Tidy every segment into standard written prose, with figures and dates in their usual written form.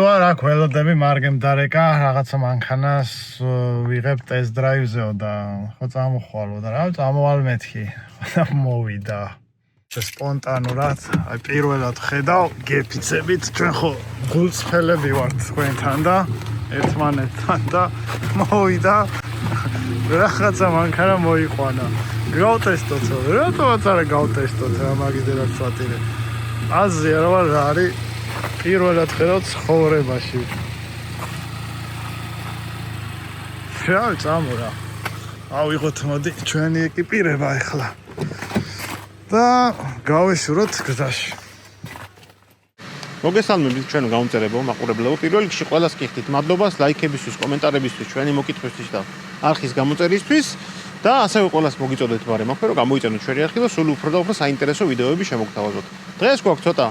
ვარ აქ ველოდები მარგემდარეკა რაღაცა მანქანას ვიღებ ტესტ დრაივზეო და ხო წამოხვალო და რა წამოვალ მეთქი მოვიდა სპონტანურად აი პირველად ხედავ გეფიცებით ჩვენ ხო გულწრფელები ვართ თქვენთან და ერთმანეთთან და მოვიდა რაღაცა მანქანა მოიყვანა გავტესტოთ რატომაც არა გავტესტოთ რა მაგის და რა წვატირე აზია რა არის პირველად ხედავ ცხოვრებაში. რა წამორა. ავიღოთ მოდი ჩვენი ეკიპირება ახლა. და გავეშუროთ გზაში. მოგესალმებით ჩვენ გამომწერებო მაყურებლებო. პირველ რიგში ყველას გიხდით მადლობას ლაიქებისთვის, კომენტარებისთვის, ჩვენი მოკითხვისთვის და არხის გამოწერისთვის და ასევე ყველას მოგიწოდეთ ბარემ აქვე რომ გამოიწონოთ ჩვენი არხი და სულ უფრო და უფრო საინტერესო ვიდეოები შემოგთავაზოთ. დღეს გვაქვს ცოტა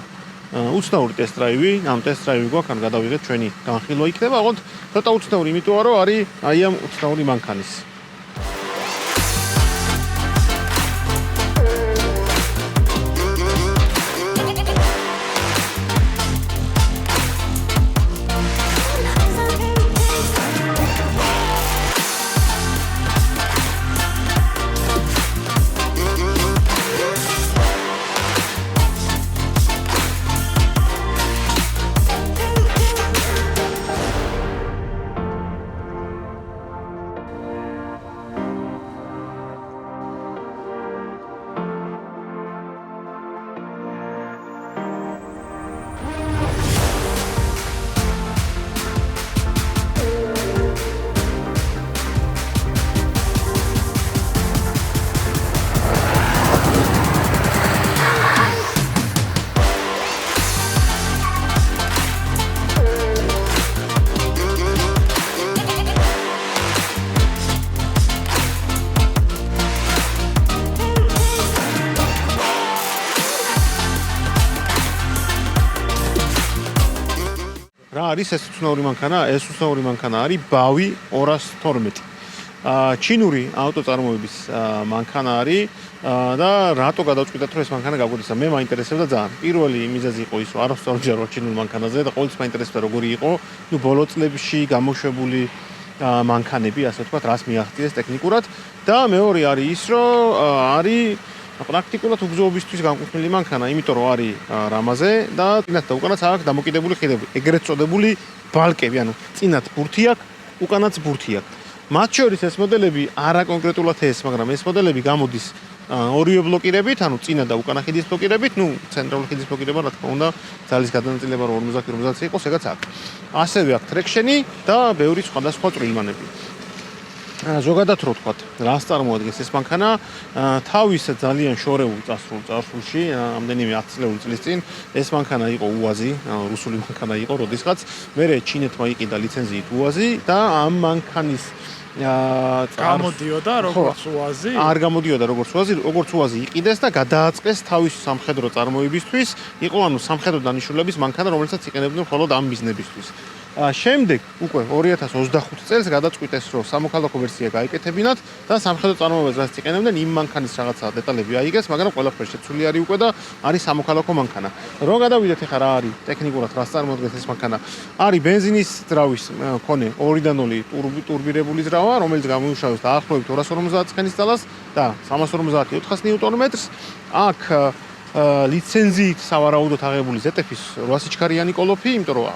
უცნაური ტესტ დრაივი, ამ ტესტ დრაივი გვაქვს, ან გადავიღეთ ჩვენი განხილვა იქნება, ოღონდ ცოტა უცნაური, იმიტომ რომ არის აი ამ უცნაური მანქანის. რა არის ეს უცნაური მანქანა? ეს უცნაური მანქანა არის ბავი 212. ჩინური ავტოწარმოების მანქანა არის და რატო გადავწყვიტეთ რომ ეს მანქანა გაგვიცა? მე მაინტერესებდა ძალიან. პირველი მიზეზი იყო ის, რომ არ ვსწავლე ჩინურ მანქანაზე და ყოველთვის მაინტერესებდა როგორი იყო, ბოლო წლებში გამოშვებული მანქანები, ასე ვთქვათ, რას მიაღწიეს ტექნიკურად და მეორე არის ის, რომ არის პრაქტიკულად უგზოობისთვის განკუთვნილი მანქანა, იმიტომ რომ არის რამაზე და წინათ და უკანაც აქვს დამოკიდებული ხიდები, ეგრეთ წოდებული ბალკები, ანუ წინათ ბურთი აქვს, უკანაც ბურთი აქვს. მათ შორის ეს მოდელები არა კონკრეტულად ეს, მაგრამ ეს მოდელები გამოდის ორივე ბლოკირებით, ანუ წინა და უკანა ხიდის ბლოკირებით, ну, ცენტრალური ხიდის ბლოკირება, რა თქმა უნდა, ძალის გადანაწილება 50 კმ-ზე იყოს, ეგაც აქვს. ასევე აქვს ტრექშენი და ბევრი სხვადასხვა წვრილმანები. ზოგადად რო ვთქვათ, რას წარმოადგენს ეს მანქანა? თავის ძალიან შორეულ წარსულში, ამდენიმე 10 წლეული წლის წინ ეს მანქანა იყო უაზი, რუსული მანქანა იყო, როდესაც მერე ჩინეთმა იყიდა ლიცენზიით უაზი და ამ მანქანის გამოდიოდა როგორც უაზი? არ გამოდიოდა როგორც უაზი იყიდეს და გადააწყეს თავის სამხედრო წარმოებისთვის, იყო ანუ სამხედრო დანიშნულების მანქანა, რომელსაც იყენებდნენ მხოლოდ ამ ბიზნესისთვის. შემდეგ უკვე 2025 წელს გადაწყვიტეს რომ სამოქალაქო ვერსია გაიკეთებინათ და სამხედრო წარმოებაზე რაც იყენებდნენ იმ მანქანის რაღაცა დეტალები აიგეს, მაგრამ ყველაფერი შეცვლილი არის უკვე და არის სამოქალაქო მანქანა. რომ გადავიდეთ ახლა რა არის ტექნიკურად რას წარმოადგენს ეს მანქანა? არის ბენზინის ძრავის მქონე 2-0 ტურბირებული ძრავა, რომელიც გამოიმუშავებს დაახლოებით 250 ცხენის ძალას და 350-400 ნიუტონ-მეტრს. აქ ლიცენზიით სავარაუდოდ აღებული ZF-ის 800 სიჩქარიანი კოლოფი, იმიტომ რომ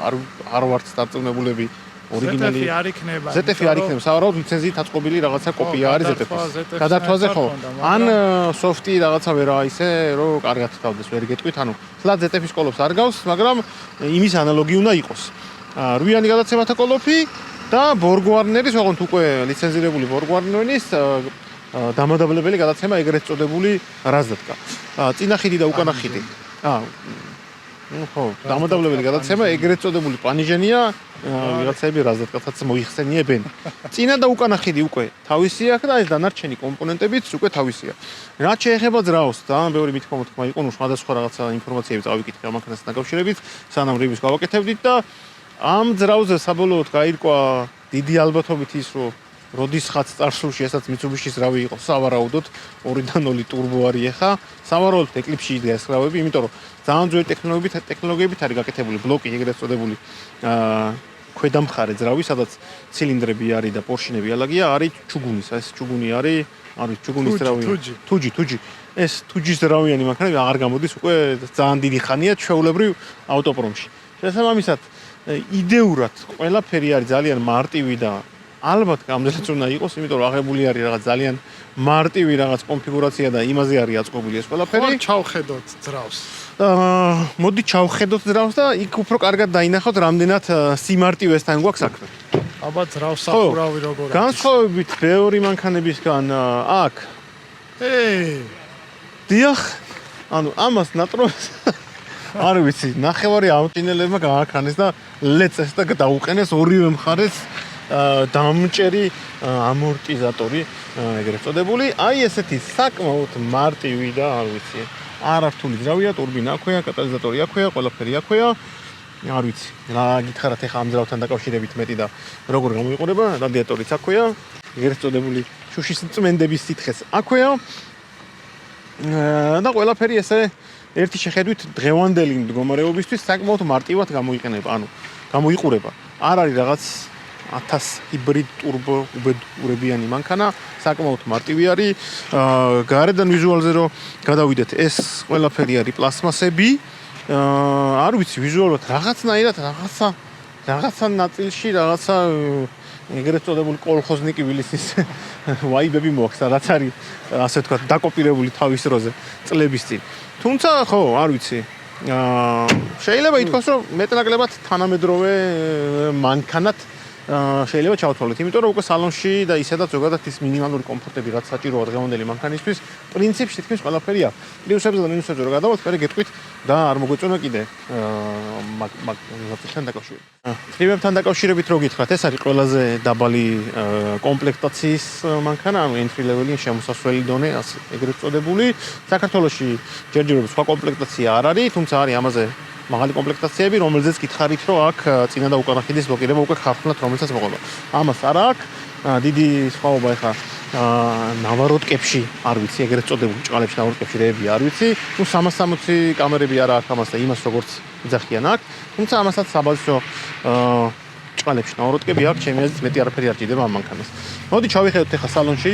არ ვართ დარწმუნებულები ორიგინალი ZF არ იქნება, სავარაუდოდ ლიცენზიით აწყობილი რაღაცა კოპია არის ZF-ის. გადართვაზე ხო? ან სოფტი რაღაცა ვერა ისე, რომ კარგად თავდეს ვერ გეტყვით, ანუ თლად ZF-ის კოლოფს არ გავს, მაგრამ იმის ანალოგი უნდა იყოს. 8-იანი გადაცემათა კოლოფი და ბორგ-ვარნერის, ოღონდ უკვე ლიცენზირებული ბორგ-ვარნერის დამადაბლებელი გადაცემა ეგრეთ წოდებული რაზდატკა. წინა ხიდი და უკანა ხიდი. ხო, დამადაბლებელი გადაცემა ეგრეთ წოდებული პანიჟენია, ვიღაცები რაზდატკაცაც მოიხსენიებენ. წინა და უკანა ხიდი უკვე თავისი აქვს და ეს დანარჩენი კომპონენტებიც უკვე თავისია. რაც შეეხება ძრაოს, ძალიან ბევრი მithქმა იყო, ნუ სხვადასხვა რაღაცა ინფორმაციები წავიკითხე ამ მანქანასთან დაკავშირებით, სანამ რივიუს გავაკეთებდით და ამ ძრავზე საბოლოოდ გაირკვა დიდი ალბათობით ის, რომ როდისღაც წარსულში ესაც Mitsubishi-ის რავი იყო სავარაუდოდ 2-0 ტურბო არის ახლა. სავარაუდოდ ეკლიპსში იდგა ეს რავები, იმიტომ რომ ძალიან ძველი ტექნოლოგიებით არის გაკეთებული ბლოკი, ეგრეთ წოდებული ქვედამხარე ძრავი, სადაც ცილინდრები არის და პორშინები ალაგია, არის ჩუგუნის, ეს ჩუგუნი არის ჩუგუნის ძრავი. თუჯი. ეს თუჯის ძრავიანი მანქანები აღარ გამოდის უკვე ძალიან დიდი ხანია ჩვეულებრივ ავტოპრომში. შესაბამისად, იდეურად ყველაფერი არის ძალიან მარტივი და ალბათ გამდელიც უნდა იყოს, იმიტომ რომ აღებული არის რაღაც ძალიან მარტივი რაღაც კონფიგურაცია და იმაზე არის აწყობილი ეს ყველაფერი. ჩავხედოთ ძრავს. მოდი ჩავხედოთ ძრავს და იქ უფრო კარგად დაინახოთ, რამდენად სიმარტივესთან გვაქვს საქმე. აბა ძრავს სახურავი როგორ არის. განსხვავებით ბევრი მანქანებისგან აქ დიახ, ანუ ამას ნატრონს არ ვიცი, ნახევარი ამჭინელებმა გააქანეს და ლეწეს და დაუყენეს ორივე მხარეს დამჭერი ამორტიზატორი, ეგრეთ წოდებული. აი ესეთი საკმაოდ მარტივი და არ ვიცი, არართული ძრავია, ტურბინა აქვეა, კატალიზატორი აქვეა, ყველაფერი აქვეა. არ ვიცი, რა გითხარათ ახლა ამ ძრავთან დაკავშირებით მეტი და როგორ გამოიყურება, რადიატორიც აქვეა, ეგრეთ წოდებული შუშის წმენდების სითხეს აქვეა. და ყველაფერი ესე ერთი შეხედვით დღევანდელი მდგომარეობისთვის საკმაოდ მარტივად გამოიყენება, ანუ გამოიყურება. არ არის რაღაც 1000 ჰიბრიდ ტურბო უბედურებიანი მანქანა, საკმაოდ მარტივი არის. გარედან ვიზუალზე რო გადავიდეთ, ეს ყველაფერი არის პლასმასები. არ ვიცი, ვიზუალურად რაღაცნაირად რაღაცა ნაწილში რაღაცა ეგრეთ წოდებული კოლხოზნიკი ვილისის ვაიბები მოაქვს, რაც არის ასე ვთქვათ დაკოპირებული თავის დროზე წლების წინ. თუმცა ხო, არ ვიცი. შეიძლება ითქვას, რომ მეტნაკლებად თანამედროვე მანქანად შეიძლება ჩავთვალოთ, იმიტომ რომ უკვე სალონში და ისედაც ზოგადად ის მინიმალური კომფორტები რაც საჭიროა დღევანდელი მანქანისთვის, პრინციპში თითქმის ყველაფერი აქვს. პლუსებზე და მინუსებზე რო გადავალთ, მე გეტყვით და არ მოგვეწონა კიდე მაგ დაკავშირებით. თრივებთან დაკავშირებით რო გითხრათ, ეს არის ყველაზე დაბალი კომპლექტაციის მანქანა, ანუ entry level-ი შემოსასვლელი დონე, ასე ეგრეთ წოდებული. საქართველოში ჯერჯერობით სხვა კომპლექტაცია არ არის, თუმცა არის ამაზე მაღალი კომპლექტაციები, რომელზეც გითხარით, რომ აქ წინა და უკანა ხიდის ბლოკირება უკვე ხარხნად რომელსაც მოყვება. ამას არა აქვს. დიდი სხვაობა ახლა ნავაროტკებში, არ ვიცი, ეგრეთ წოდებული ჭყალებში ნავაროტკებში რეები არ ვიცი. ნუ 360 კამერები არა აქვს ამას და იმას როგორც იძახიან აქ. თუმცა ამასაც საბაზო ჭყალებში ნავაროტკები აქვს, ჩემი აზრით მეტი არაფერი არ ჭირდება ამ მანქანას. მოდი ჩავიხედოთ ახლა სალონში.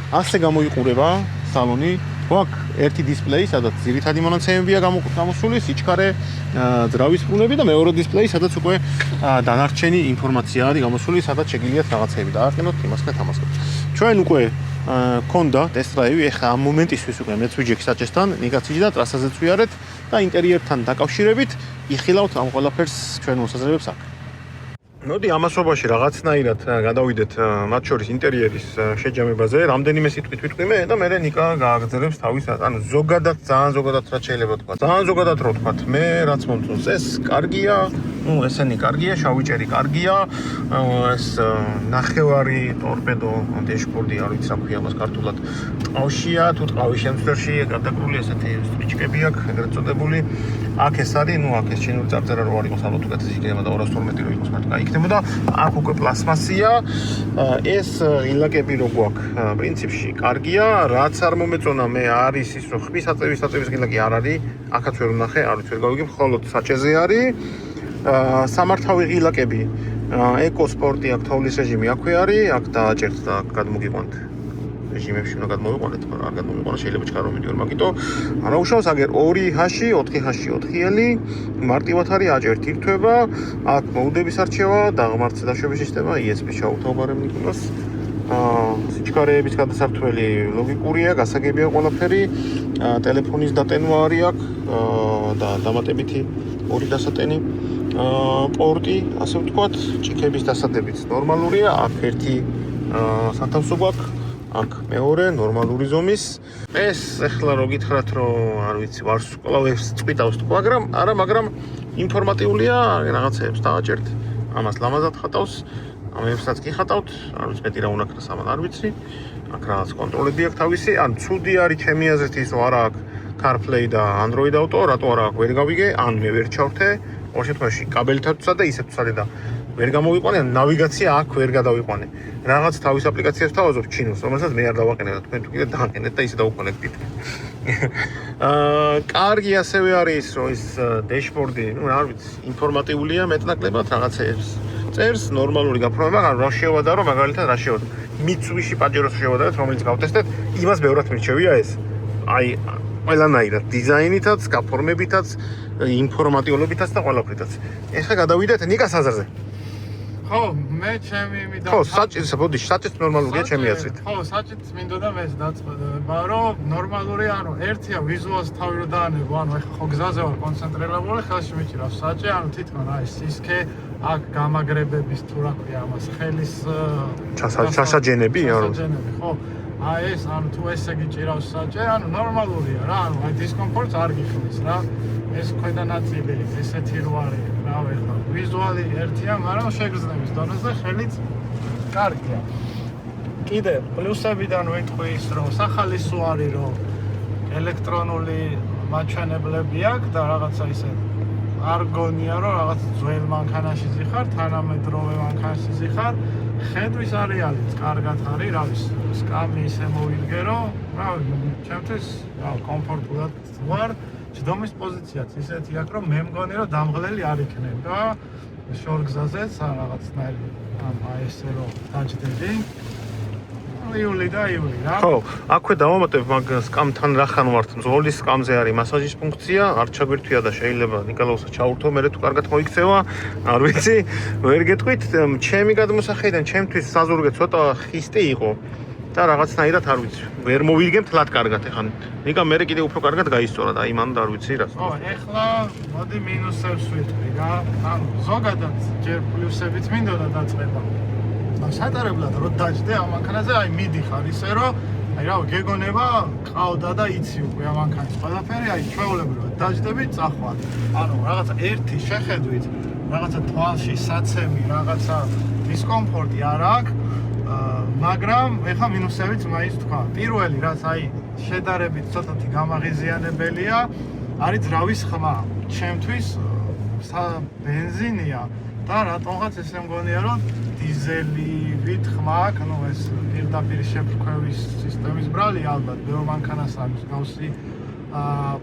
ასე გამოიყურება სალონი. გვაქვს ერთი დისპლეი, სადაც ძირითადი მონაცემებია გამოსული, სიჩქარე, ძრავის ბრუნები და მეორე დისპლეი, სადაც უკვე დანარჩენი ინფორმაცია არის გამოსული, სადაც შეგიძლიათ რაღაცეები დააყენოთ, იმასკეთ, ამასკეთ. ჩვენ უკვე გქონდა ტესტ-დრაივი, ეხლა ამ მომენტისთვის უკვე მეც ვიჯექ საჭესთან, ნიგაციში და ტრასაზეც ვიარეთ და ინტერიერთან დაკავშირებით იხილავთ ამ ყველაფერს ჩვენ მოსაზრებებს აქ. მოდი ამასობაში რაღაცნაირად გადავიდეთ მათ შორის ინტერიერის შეჯამებაზე, რამდენიმე სიტყვით ვიტყვიმე და მე ნიკა გააგრძელებს თავის, ანუ ზოგადად, ძალიან ზოგადად რაც შეიძლება თქვა. ძალიან ზოგადად რო თქვა, მე რაც მომწონს, ეს კარგია, ნუ ესენი კარგია, შავიჭერი კარგია, ეს ნახევარი ტორპედო დეშბორდი, არ ვიცი რა ქვია მას ქართულად, ყავშია, თუ ყავის შემცვლელში გადაკრული ესეთი სტრიჩკები აქვს, ეგრეთ წოდებული. აქ ეს არის, ნუ აქ ეს ჩინური წარწერა რო არ იყოს, ალბათ უკეთესი იქნება და 212 რო იყოს მარტო იქნებოდა. აქ უკვე პლასმასია, ეს ილაკები რო გვაქვს, პრინციპში კარგია, რაც არ მომეწონა მე არის ის, რომ ხმის აწევის ილაკი არ არის, აქაც ვერ ვნახე, არ ვიცი ვერ გავიგებ, მხოლოდ საჭეზე არის. სამართავი ილაკები, ეკოსპორტი აქ თოვლის რეჟიმი აქვე არის, აქ დააჭერთ და გადმოგიყვანთ. რეჟიმებში უნდა გადმოვიყვანეთ, არ გადმოვიყვანოთ, შეიძლება ჩქარო მიდიორ, მაგიტო არა უშავს, აგერ 2H, 4H, 4L, მარტივად არის აჭერთ ირთვება, აქ მოუდების არჩევა, დაღმართზე დაშვების სისტემა, ESP ჩაუთავარებ ნიკოლას. სიჩქარეების გადასართველი ლოგიკურია, გასაგებია ყველაფერი, ტელეფონის დატენვა არის აქ და დამატებითი ორი დასატენი პორტი, ასე ვთქვათ, ჭიქების დასადებიც ნორმალურია, აქ ერთი სათავსო გვაქვს. აქ მეორე ნორმალური ზომის. ეს ახლა რო გითხრათ, რომ არ ვიცი, ვარსკვლავებს წვიტავს თქვა, მაგრამ ინფორმატიულია, რაღაცეებს დააჭერთ. ამას ლამაზად ხატავს, ამებსაც კი ხატავთ, არ ვიცი მეტი რა უნაქრას ამან არ ვიცი. აქ რაღაც კონტროლები აქვს თავისი, ან ცუდი არის ჩემი აზრით ის, რომ არა აქვს CarPlay და Android Auto, რატო არა აქვს ვერ გავიგე, ან მე ვერ ჩავრთე. ორ შემთხვევაში კაბელითაც ვცადე, ისეც ვცადე და ვერ გამოვიყვანე, ნავიგაცია აქ ვერ გადავიყვანე. რაღაც თავის აპლიკაციას ვთავაზობ ჩინოს, რომელსაც მე არ დავაყენებ და თქვენ თუ კიდე დააყენეთ და ისე დაუკონექტით. კარგი ასევე არის რომ ის დეშბორდი, რა ვიცი, ინფორმატიულია მეტნაკლებად რაღაცეებს. წერს ნორმალური გაფორმება, რა შევადარო, მაგალითად რა შევადარო. Mitsubishi Pajero შევადარეთ, რომელიც გავტესტეთ, იმას ბევრად მირჩევია ეს. აი, ყველანაირად დიზაინითაც, გაფორმებითაც, ინფორმატიულობითაც და ყველაფრითაც. ეხლა გადავიდეთ ნიკას აზრზე. ხო, მე ჩემი მიდა. ხო, საჭირს, ბოდიში, საჭირს ნორმალურია ჩემი აზრით. ხო, საჭირს მინდოდა მე დაწყება, რომ ნორმალური, ანუ ერთია ვიზუალს თავი რო დაანებო, ანუ ეხლა ხო გზაზე ვარ კონცენტრირებული, ხელში მიჭირავს საჭე, ანუ თითქონ აი სისქე, აქ გამაგრებების თუ რა ქვია ამას, ხელის ჩასაჯენები, ჩასაჯენები, ხო. აი ეს, ანუ თუ ესე გიჭირავს საჭე, ანუ ნორმალურია რა, ანუ აი დისკომფორტს არ გიხდის რა. ეს ქვედა ნაწილი, ესეთი რო არის, რა ვეხლა, ვიზუალი ერთია, მაგრამ შეგრძნების დონეზე ხელიც კარგია. კიდე პლუსებიდან ვიტყვი ის, რომ სახალისო არის, რომ ელექტრონული მაჩვენებლები აქვს და რაღაცა ისე არ გონია, რომ რაღაც ძველ მანქანაში ზიხარ, თანამედროვე მანქანაში ზიხარ, ხედვის არეალიც კარგად არის, რა ვიცი, სკამი ისე მოვიდგე, რომ რა ვიცი, ჩემთვის კომფორტულად ვარ. ჯდომის პოზიციაც ისეთი აქვს, რომ მე მგონი, რომ დამღლელი არ იქნება შორგზაზეც რაღაცნაირი, აი ესე რომ დაჯდები. იული და იული რა. ხო, აქვე დავამატებ მაგ სკამთან რახან ვართ, მძღოლის სკამზე არის მასაჟის ფუნქცია, არ ჩაგვირთვია და შეიძლება ნიკოლაუსა ჩაურთო, მე თუ კარგად მოიქცევა, არ ვიცი, ვერ გეტყვით, ჩემი გადმოსახედიდან ჩემთვის საზურგე ცოტა ხისტი იყო. და რაღაცნაირად არ ვიცი, ვერ მოვიგებ თლად კარგად, ეხლა ნიკა მე კიდე უფრო კარგად გაისწორა და აი მან და არ ვიცი რას. ხო, ეხლა მოდი მინუსებს ვიტყვი რა. ანუ ზოგადად ჯერ პლუსებით მინდოდა დაწყება. სატარებლად რო დაჯდე ამ მანქანაზე, აი მიდიხარ ისე რომ აი რა გეგონება ყავდა და იცი უკვე ამ მანქანის ყველაფერი, აი ჩვეულებრივად დაჯდები, წახვარ. ანუ რაღაცა ერთი შეხედვით, რაღაცა თვალში საცემი, რაღაცა დისკომფორტი არ აქვს. მაგრამ ეხა მინუსებიც მაინც თქვა. პირველი რაც აი შედარებით ცოტათი გამაღიზიანებელია, არის ძრავის ხმა. ჩემთვის ბენზინია და რატომღაც ესე მგონია, რომ დიზელივით ხმა აქვს, ну ეს პირდაპირ შეფრქვევის სისტემის ბრალი ალბათ ბევრ მანქანას აქვს გავსი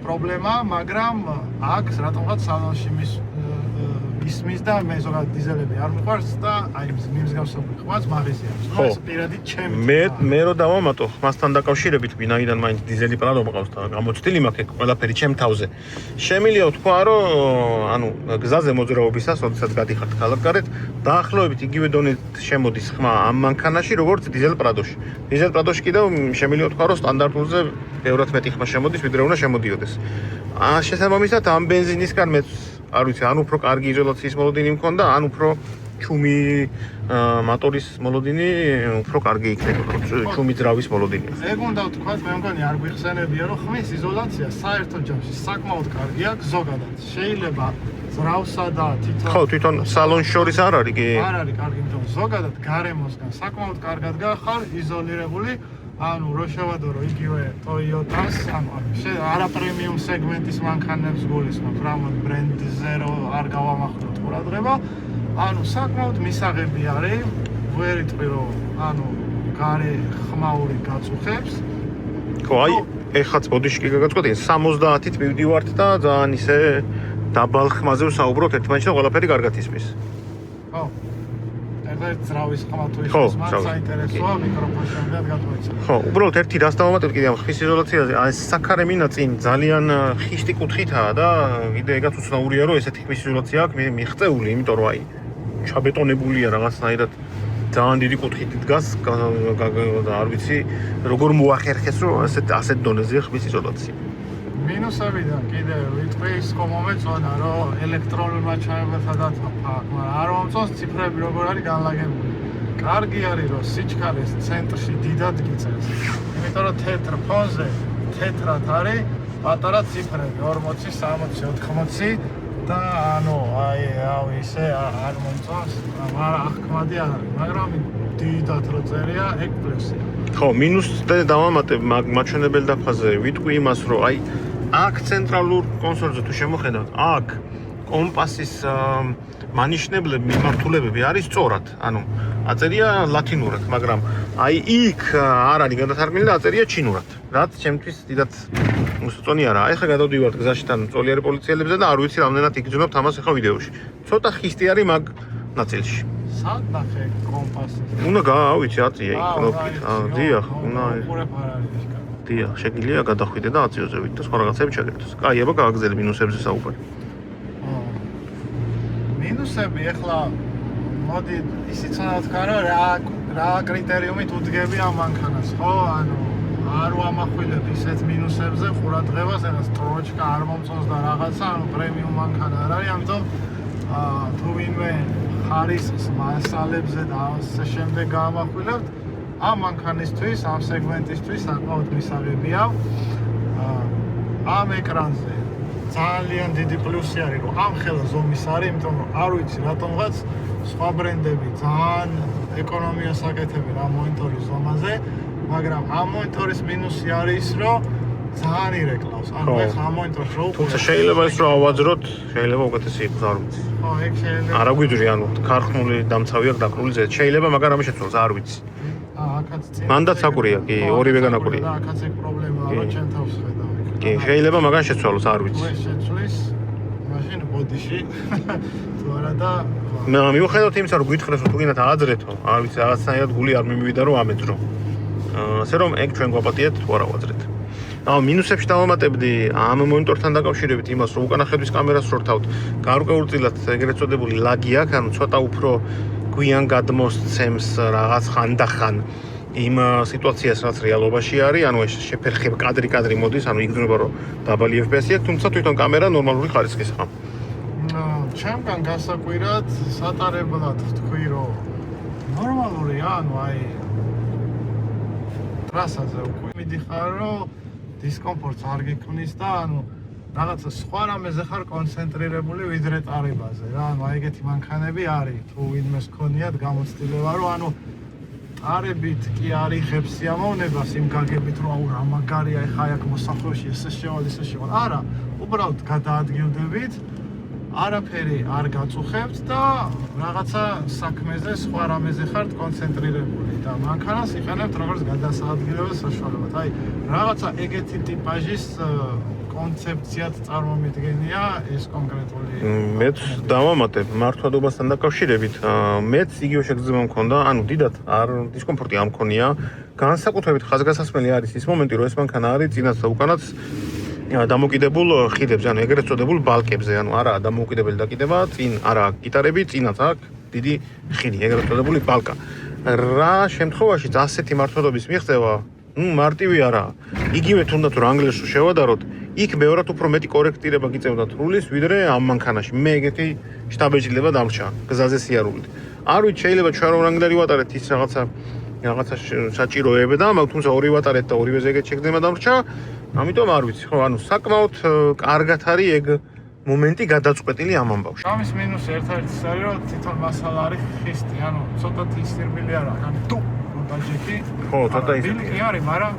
პრობლემა, მაგრამ აქ რატომღაც სალონში ისმის და მე ზოგადად დიზელები არ მიყვარს და აი მიმსგავსებული ხმაც მაღიზიანს. ხო, ეს პირადი ჩემი. მე რო დავამატო ხმასთან დაკავშირებით, ვინაიდან მაინც დიზელი პრადო მყავს და გამოცდილი მაქვს ყველაფერი ჩემ თავზე. შემიძლია ვთქვა, რომ ანუ გზაზე მოძრაობისას, როდესაც გადიხართ ქალაქგარეთ, დაახლოებით იგივე დონით შემოდის ხმა ამ მანქანაში, როგორც დიზელ პრადოში. დიზელ პრადოში კიდევ შემიძლია ვთქვა, რომ სტანდარტულზე ბევრად მეტი ხმა შემოდის, ვიდრე უნდა შემოდიოდეს. შესაბამისად ამ ბენზინისგან მეც არ ვიცი, ან უფრო კარგი იზოლაციის მოლოდინი მქონდა, ან უფრო ჩუმი მოტორის მოლოდინი უფრო კარგი იქნებოდა, ჩუმი ძრავის მოლოდინი. ეგ უნდა ვთქვათ, მე მგონი არ გვიხსენებია, რომ ხმის იზოლაცია საერთო ჯამში საკმაოდ კარგი აქვს ზოგადად. შეიძლება ძრავსა და ხო, თვითონ სალონს შორის არ არის კი? არ არის კარგი, მაგრამ ზოგადად გარემოსგან საკმაოდ კარგად გახარ იზოლირებული. ანუ რო შევადარო იგივე Toyota-ს, ანუ არა პრემიუმ სეგმენტის მანქანებს გულისხმობ, რამოდ ბრენდზე რო არ გავამახვილოთ ყურადღება, ანუ საკმაოდ მისაღები არის, ვერ იტყვი რომ ანუ გარე ხმაური გაწუხებს. ხო, აი ეხლაც ბოდიში კი გაგაწყვეტინე, 70-ით მივდივართ და ძალიან ისე დაბალ ხმაზე ვსაუბრობთ ერთმანეთში და ყველაფერი კარგად ისმის. ხო. ერთ ძრავის ხმა თუ ის მას საინტერესოა მიკროფონში ამბად გადმოიცა. ხო, უბრალოდ ერთი რას დავამატებ კიდე ამ ხმის იზოლაციაზე, აი საქარე მინა წინ ძალიან ხისტი კუთხითაა და კიდე ეგაც უცნაურია რომ ესეთი ხმის იზოლაცია აქვს მიღწეული, იმიტომ რომ აი ჩაბეტონებულია რაღაცნაირად ძალიან დიდი კუთხით დგას და არ ვიცი როგორ მოახერხეს რომ ასეთ დონეზე ხმის იზოლაცია. მინუსებიდან კიდე ვიტყვი ის ხომ მომეწონა რომ ელექტრონულ მაჩვენებელთა დათვალ აქ, მაგრამ არ მომწონს ციფრები როგორ არის განლაგებული. კარგი არის რომ სიჩქარის ცენტრში დიდად გიწევს. იმიტომ რომ თეთრ ფონზე თეთრად არის პატარა ციფრები 40, 60, 80 და ანუ აი რავი ისე არ მომწონს, მაგრამ ახკმადი არ არის, მაგრამ დიდად რო წერია ეგ პლუსია. ხო, მინუსზე დავამატებ მაჩვენებელ დაფაზე ვიტყვი იმას რომ აი აქ ცენტრალურ კონსოლზე თუ შემოხედავთ, აქ კომპასის მანიშნებლები, მიმართულებები არის სწორად. ანუ აწერია ლათინურად, მაგრამ აი იქ არ არის გადათარგმნილი და აწერია ჩინურად. რაც ჩემთვის დიდად უსწონი არაა. ეხლა გადავდივართ გზაში თან წოლიერი პოლიციელებზე და არ ვიცი რამდენად იგრძნობთ ამას ახლა ვიდეოში. ცოტა ხისტი არის მაგ ნაწილში. სად ნახე კომპასი? უნდა გავიცი აწია იქ კნოპკით. დიახ, უნდა დიახ, შეგიძლია გადახვიდე და აწიოზე ვიდეო და სხვა რაღაცები ჩაგერთოს. კაი, აბა გააგზელი მინუსებზე საუბარი. მინუსები ეხლა მოდი ისიც უნდა ვთქვა რომ რა კრიტერიუმით უდგები ამ მანქანას, ხო? ანუ არ ვამახვილებ ისეთ მინუსებზე ყურადღებას, ეხლა სტროჩკა არ მომწონს და რაღაცა, ანუ პრემიუმ მანქანა არ არის, ამიტომ თუ ვინმე ხარისხს მასალებზე და ასე შემდეგ გაამახვილებთ, ამ მანქანისთვის, ამ სეგმენტისთვის საკმაოდ მისაღებია. ამ ეკრანზე ძალიან დიდი პლუსი არის, რომ ამ ხელა ზომის არის, იმიტომ რომ არ ვიცი რატომღაც სხვა ბრენდები ძალიან ეკონომიას აკეთებენ ამ მონიტორის ზომაზე, მაგრამ ამ მონიტორის მინუსი არის, რომ ძალიან ირეკლავს. ანუ ეხლა ამ მონიტორს რო თუმცა შეიძლება ის რომ ავაძროთ, შეიძლება უკეთესი იყოს, არ ვიცი. ხო, ეგ შეიძლება. არა გვიძვრი, ანუ ქარხნული დამცავი აქვს დაკრული ზედ. შეიძლება, მაგრამ ამის შეცვალს არ ვიცი. აქაც წინ. მანდაც აკვირია, კი, ორივე განაკვირია. და აქაც ეგ პრობლემაა, რომ ჩემ თავს ხედავ. კი, შეიძლება, მაგრამ შეცვალოს, არ ვიცი. ეს შეცვლის მაშინ ბოდიში. თუ არა და მიუხედავად იმისა, რომ გვითხრეს, რომ თუ გინდათ ააძრეთო, არ ვიცი, რაღაცნაირად გული არ მიმივიდა, რომ ამეძრო. ასე რომ ეგ ჩვენ გვაპატიეთ, თუ არა ვაძრეთ. ანუ მინუსებში დავამატებდი ამ მონიტორთან დაკავშირებით იმას, რომ უკანა ხედვის კამერას რორთავთ, გარკვეულწილად ეგრეთ წოდებული ლაგი აქვს, ანუ ცოტა უფრო გვიან გადმოსცემს რაღაც ხანდახან იმ სიტუაციას, რაც რეალობაში არის, ანუ ეს შეფერხება კადრი მოდის, ანუ იგრძნობა, რომ დაბალი FPS-ი აქვს, თუმცა თვითონ კამერა ნორმალური ხარისხის ხა. ჩემგან გასაკვირად სატარებლად ვთქვი, რომ ნორმალურია, ანუ აი ტრასაზე უკვე მიდიხარ, რომ დისკომფორტს არ გიქმნის და ანუ რაღაცა სხვა რამეზე ხარ კონცენტრირებული ვიდრე ტარებაზე რა, ანუ აი ეგეთი მანქანები არის, თუ ვინმეს ქონიათ გამოცდილება, რომ ანუ ტარებით კი არ იღებს სიამოვნებას იმ გაგებით, რომ აუ რა მაგარია, ეხა აი აქ მოსახლეში ესე შევალ, ესე შევალ. არა, უბრალოდ გადაადგილდებით, არაფერი არ გაწუხებთ და რაღაცა საქმეზე სხვა რამეზე ხართ კონცენტრირებული და მანქანას იყენებთ როგორც გადასაადგილებლად საშუალებად. აი, რაღაცა ეგეთი ტიპაჟის კონცეფციად წარმომიდგენია ეს კონკრეტული. მეც დავამატებ მართვადობასთან დაკავშირებით. მეც იგივე შეგრძნება მქონდა, ანუ დიდად არ დისკომფორტი არ მქონია. განსაკუთრებით ხაზგასასმელი არის ის მომენტი, რომ ეს მანქანა არის წინაც და უკანაც დამოკიდებულ ხიდებზე, ანუ ეგრეთ წოდებულ ბალკებზე, ანუ არაა დამოუკიდებელი დაკიდება, წინ არაა გიტარები, წინაც აქვს დიდი ხიდი, ეგრეთ წოდებული ბალკა. რა შემთხვევაშიც ასეთი მართვადობის მიღწევა, მარტივი არაა. იგივე თუნდაც რომ ანგლიასში შევადაროთ, იქ ბევრად უფრო მეტი კორექტირება გიწევდა თრულის, ვიდრე ამ მანქანაში. მე ეგეთი შთაბეჭდილება დამრჩა გზაზე სიარულით. არ ვიცი, შეიძლება ჩვენ რომ ანგლიარი ვატარეთ ის რაღაცა საჭიროებდა და მაგრამ თუმცა ორი ვატარეთ და ორივეზე ეგეთ შეგრძნება დამრჩა. ამიტომ არ ვიცი, ხო, ანუ საკმაოდ კარგად არის ეგ მომენტი გადაწყვეტილი ამ ამბავში. ამის მინუსი ერთ-ერთი ის არის, რომ თვითონ მასალა არის ხისტი, ანუ ცოტათი სირბილი არა, ანუ თუ დაჯექი. ხო, ცოტა ის. ბილკი არის, მაგრამ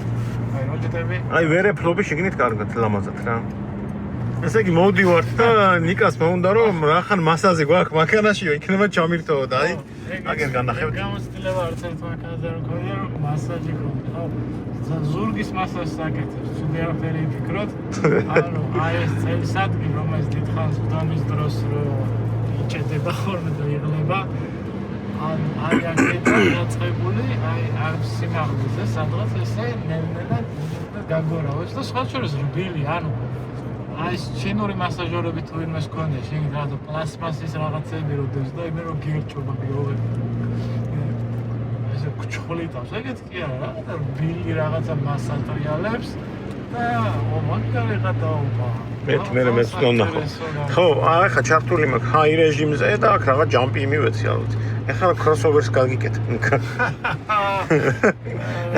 აი როჯეტები. აი ვერე ფლობი შეგნით კარგად ლამაზად რა. ესე იგი მოვდივართ და ნიკას მოუნდა რომ რახან მასაზე გვაქვს მანქანაშიო, იქნება ჩამირთოო და აი აგერ განახევთ. გამოცდილება არც ერთ მანქანაზე არ მქონია, რომ მასაჟი გქონდა. ხო. ზურგის მასაჟს აკეთებს, ცუდი არაფერი ვფიქროთ. ანუ აი ეს წელსადმი, რომელიც დიდხანს ვდომის დროს რომ იჭედება ხოლმე და იღლება, აი აქეთა დაწყებული, აი არ სიმაღლეზე, სადღაც ესე ნელ-ნელა გაგორავებს და სხვა შორის რბილი, ანუ აი ეს ჩინური მასაჟორები თუ ვინმეს ქონია, შენ რაღაცა პლასმასის რაღაცები როდებს და იმე რომ გიერჩობა ბიოლოგი. ჩხლიტავს, ეგეც კი არა, და რბილი რაღაცა მასატრიალებს და მაგარი გადაობა. მე მეცნონა ხო. ხო, ახლა ჩართული მაქვს ჰაი რეჟიმზე და აქ რაღაც ჯამპი მივეცი, არ ვიცი. ეხლა კროსოვერს გაგიკეთებ.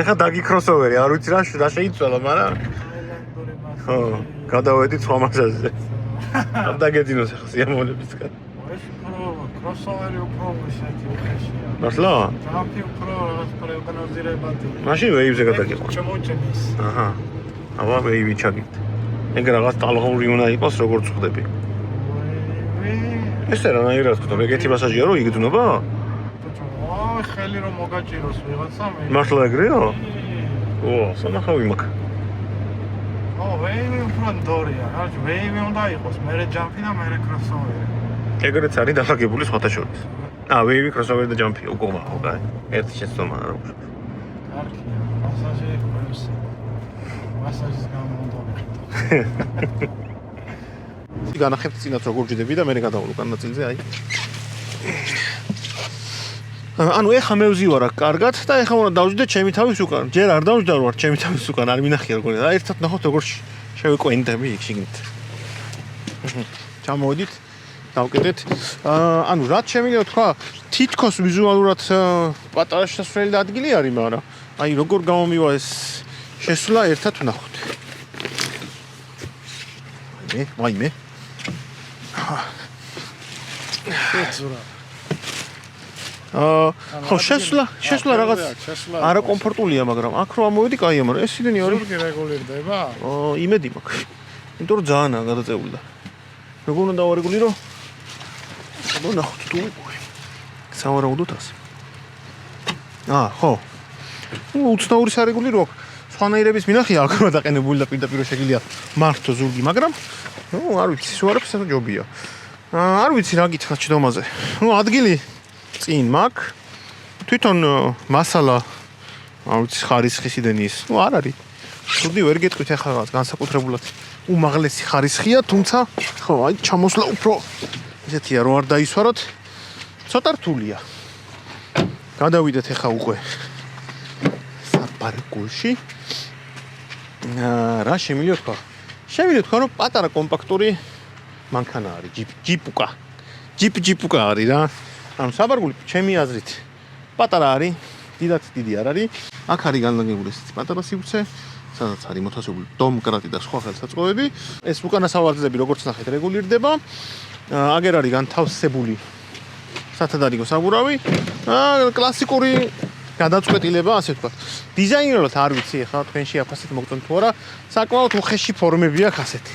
ეხლა დაგი კროსოვერი, არ ვიცი რა შეიცვალა, მაგრამ ხო, გადავედით სხვა მასაზე. არ დაგეძინოს ახლა სიამოვნებისგან. ეს კროსოვერი უფრო ისეთი ხეშია. მართლა? ჯამპი უფრო რაღაც პროგნოზირებადი. მაშინ ვეივზე გადაგიყო. შემოჩენის. აჰა. აბა ვეივი ჩაგით. ეგ რაღაც ტალღური უნდა იყოს, როგორც ხვდები. ესე რანაირად ხდება? ეგეთი მასაჟია რომ იგდნობა? აი, ხელი რომ მოგაჭიროს ვიღაცა მე. მართლა ეგრეა? ო, სანახავი მაქვს. ვეივი უფრო ნდორია, რა, ვეივი უნდა იყოს, მერე ჯამპი და მერე კროსოვერი. ეგრეც არის დახაგებული სხვათა შორის. ვეივი, კროსოვერი და ჯამპი უკომა, ხო, კაი. ერთი შეცდომა რა ვუშვებ. კარგია, მასაჟი ყურებს. მასაჟის გამო უნდა ვიყიდო. განახებთ წინათ როგორ ჯდები და მე გადავალუკან ნაწილზე, აი. ანუ ეხა მე ვზივარ აქ კარგად და ეხა უნდა დავждდე ჩემი თავის უკან. ჯერ არ დავждდა რომ არ ჩემი თავის უკან არ მინახია როგორ და ერთად ნახოთ როგორ შევიკვენდები იქ შიგნით. ჩამოვიდით, დავკიდეთ. ანუ რაც შემიძლია თქვა, თითქოს ვიზუალურად პატარა შესასვლელი და ადგილი არის, მაგრამ აი როგორ გამომივა ეს შესვლა ერთად ვნახოთ. ვაიმე. შეცურა. ხო, შესვლა რაღაც არა კომფორტულია, მაგრამ აქ რო ამოვედი, კაია, მაგრამ ეს ისინი არის. ზურგი რეგულირდება? იმედი მაქვს. იმიტომ რომ ძალიან გადაწეული და. როგორ უნდა დავარეგულირო? აბა ნახოთ თუ სავარაუდოდ ასე. ხო. უცნაური სარეგულირო აქვს. სხვანაირების მინახია აქ რა დაყენებული და პირდაპირ შეგიძლია მართო ზურგი, მაგრამ არ ვიცი, სულ არაფერს ასე ჯობია. არ ვიცი რა გითხრა ჩდომაზე. ადგილი წინ მაქვს. თვითონ მასალა არ ვიცი ხარისხისიდან ის. არ არის. შუდი ვერ გეტყვით ახლა რაღაც განსაკუთრებულად უმაღლესი ხარისხია, თუმცა ხო, აი ჩამოსვლა უფრო ესეთია რომ არ დაისვაროთ. ცოტა რთულია. გადავიდეთ ახლა უკვე საპარკულში. რა შემიძლია თქვა? შემიძლია თქვა რომ პატარა კომპაქტური მანქანა არის, ჯიპუკა. ჯიპუკა არის რა. ანუ საპარკული ჩემი აზრით პატარა არის, დიდად დიდი არ არის. აქ არის განლაგებული ეს პატარა სივრცე, სადაც არის მოთავსებული დომკრატი და სხვა ხელსაწყოები. ეს უკანა სავარგლები როგორც ნახეთ რეგულირდება. აგერ არის განთავსებული სათადარიგო საბურავი. კლასიკური გადაწყვეტილება, ასე ვთქვათ. დიზაინერულად არ ვიცი ახლა თქვენში აფასეთ მოგწონთ თუ არა, საკმაოდ უხეში ფორმები აქვს ასეთი.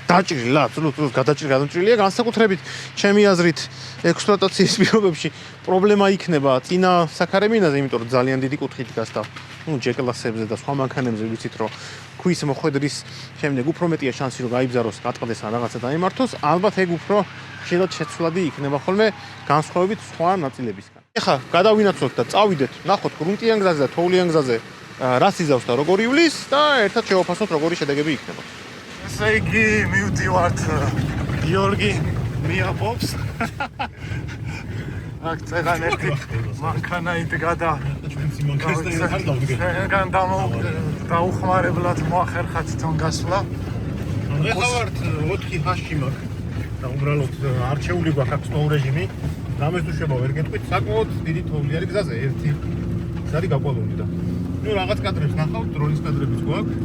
დაჭრილა, absolუტურად გადაჭრილია, განსაკუთრებით ჩემი აზრით ექსპლუატაციის პირობებში პრობლემა იქნება წინა საქარემინაზე, იმიტომ რომ ძალიან დიდი კუთხით დგას და G-კლასებზე და სხვა მანქანებზე ვიცით რომ ქვის მოხვედრის შემდეგ უფრო მეტია შანსი რომ გაიბზაროს, გატყდეს ან რაღაცა დაემართოს, ალბათ ეგ უფრო შეიძლება შეცვლადი იქნება ხოლმე განსხვავებით სხვა ნაწილებისგან. ეხლა გადავინაცვლოთ და წავიდეთ, ნახოთ გრუნტიან გზაზე და თოვლიან გზაზე რა სიზავს და როგორ ივლის და ერთად შევაფასოთ როგორი შედეგები იქნება. ესე იგი, მივდივართ გიორგი მიაპობს. აქ წეგან ერთი მანქანა იდგა და ჩვენგან დაუხმარებლად მოახერხათ თვითონ გასვლა. ეხლა ვართ 4 ჰაში მაქვს და უბრალოდ არჩეული გვაქვს აქ სნოუ რეჟიმი. რამეს თუ შევა ვერ გეტყვით, საკმაოდ დიდი თოვლიანი გზაზე ერთი გზარი გაყვალული და ნუ რაღაც კადრებს ნახავთ, დრონის კადრებიც გვაქვს.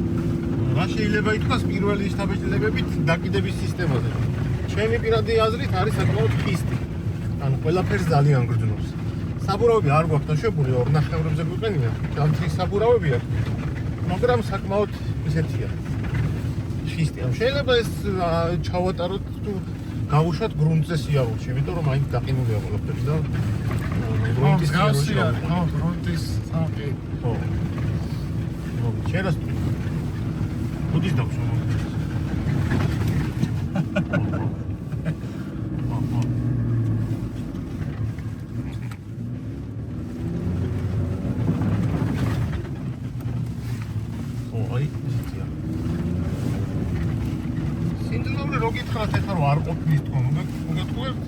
რა შეიძლება ითქვას პირველი შთაბეჭდილებებით დაკიდების სისტემაზე. ჩემი პირადი აზრით არის საკმაოდ ხისტი. ანუ ყველაფერს ძალიან გრძნობს. საბურავები არ გვაქვს დაშვებული, ორ ნახევრებზე გვიყენია. ჯანმრთელი საბურავები აქვს. მაგრამ საკმაოდ ისეთია. ხისტი. შეიძლება ეს ჩავატაროთ თუ გავუშვათ გრუნტზე სიარულში, იმიტომ რომ აი დაყინულია ყველაფერი და გრუნტის სიარულში. ხო, გრუნტის სამყი. ხო. შეიძლება ბუდის დავსვამ. აი, ისეთია. სინდრომი რო გითხრათ ეხლა რომ არ ყოფნის თქო, მოგეთქვევთ?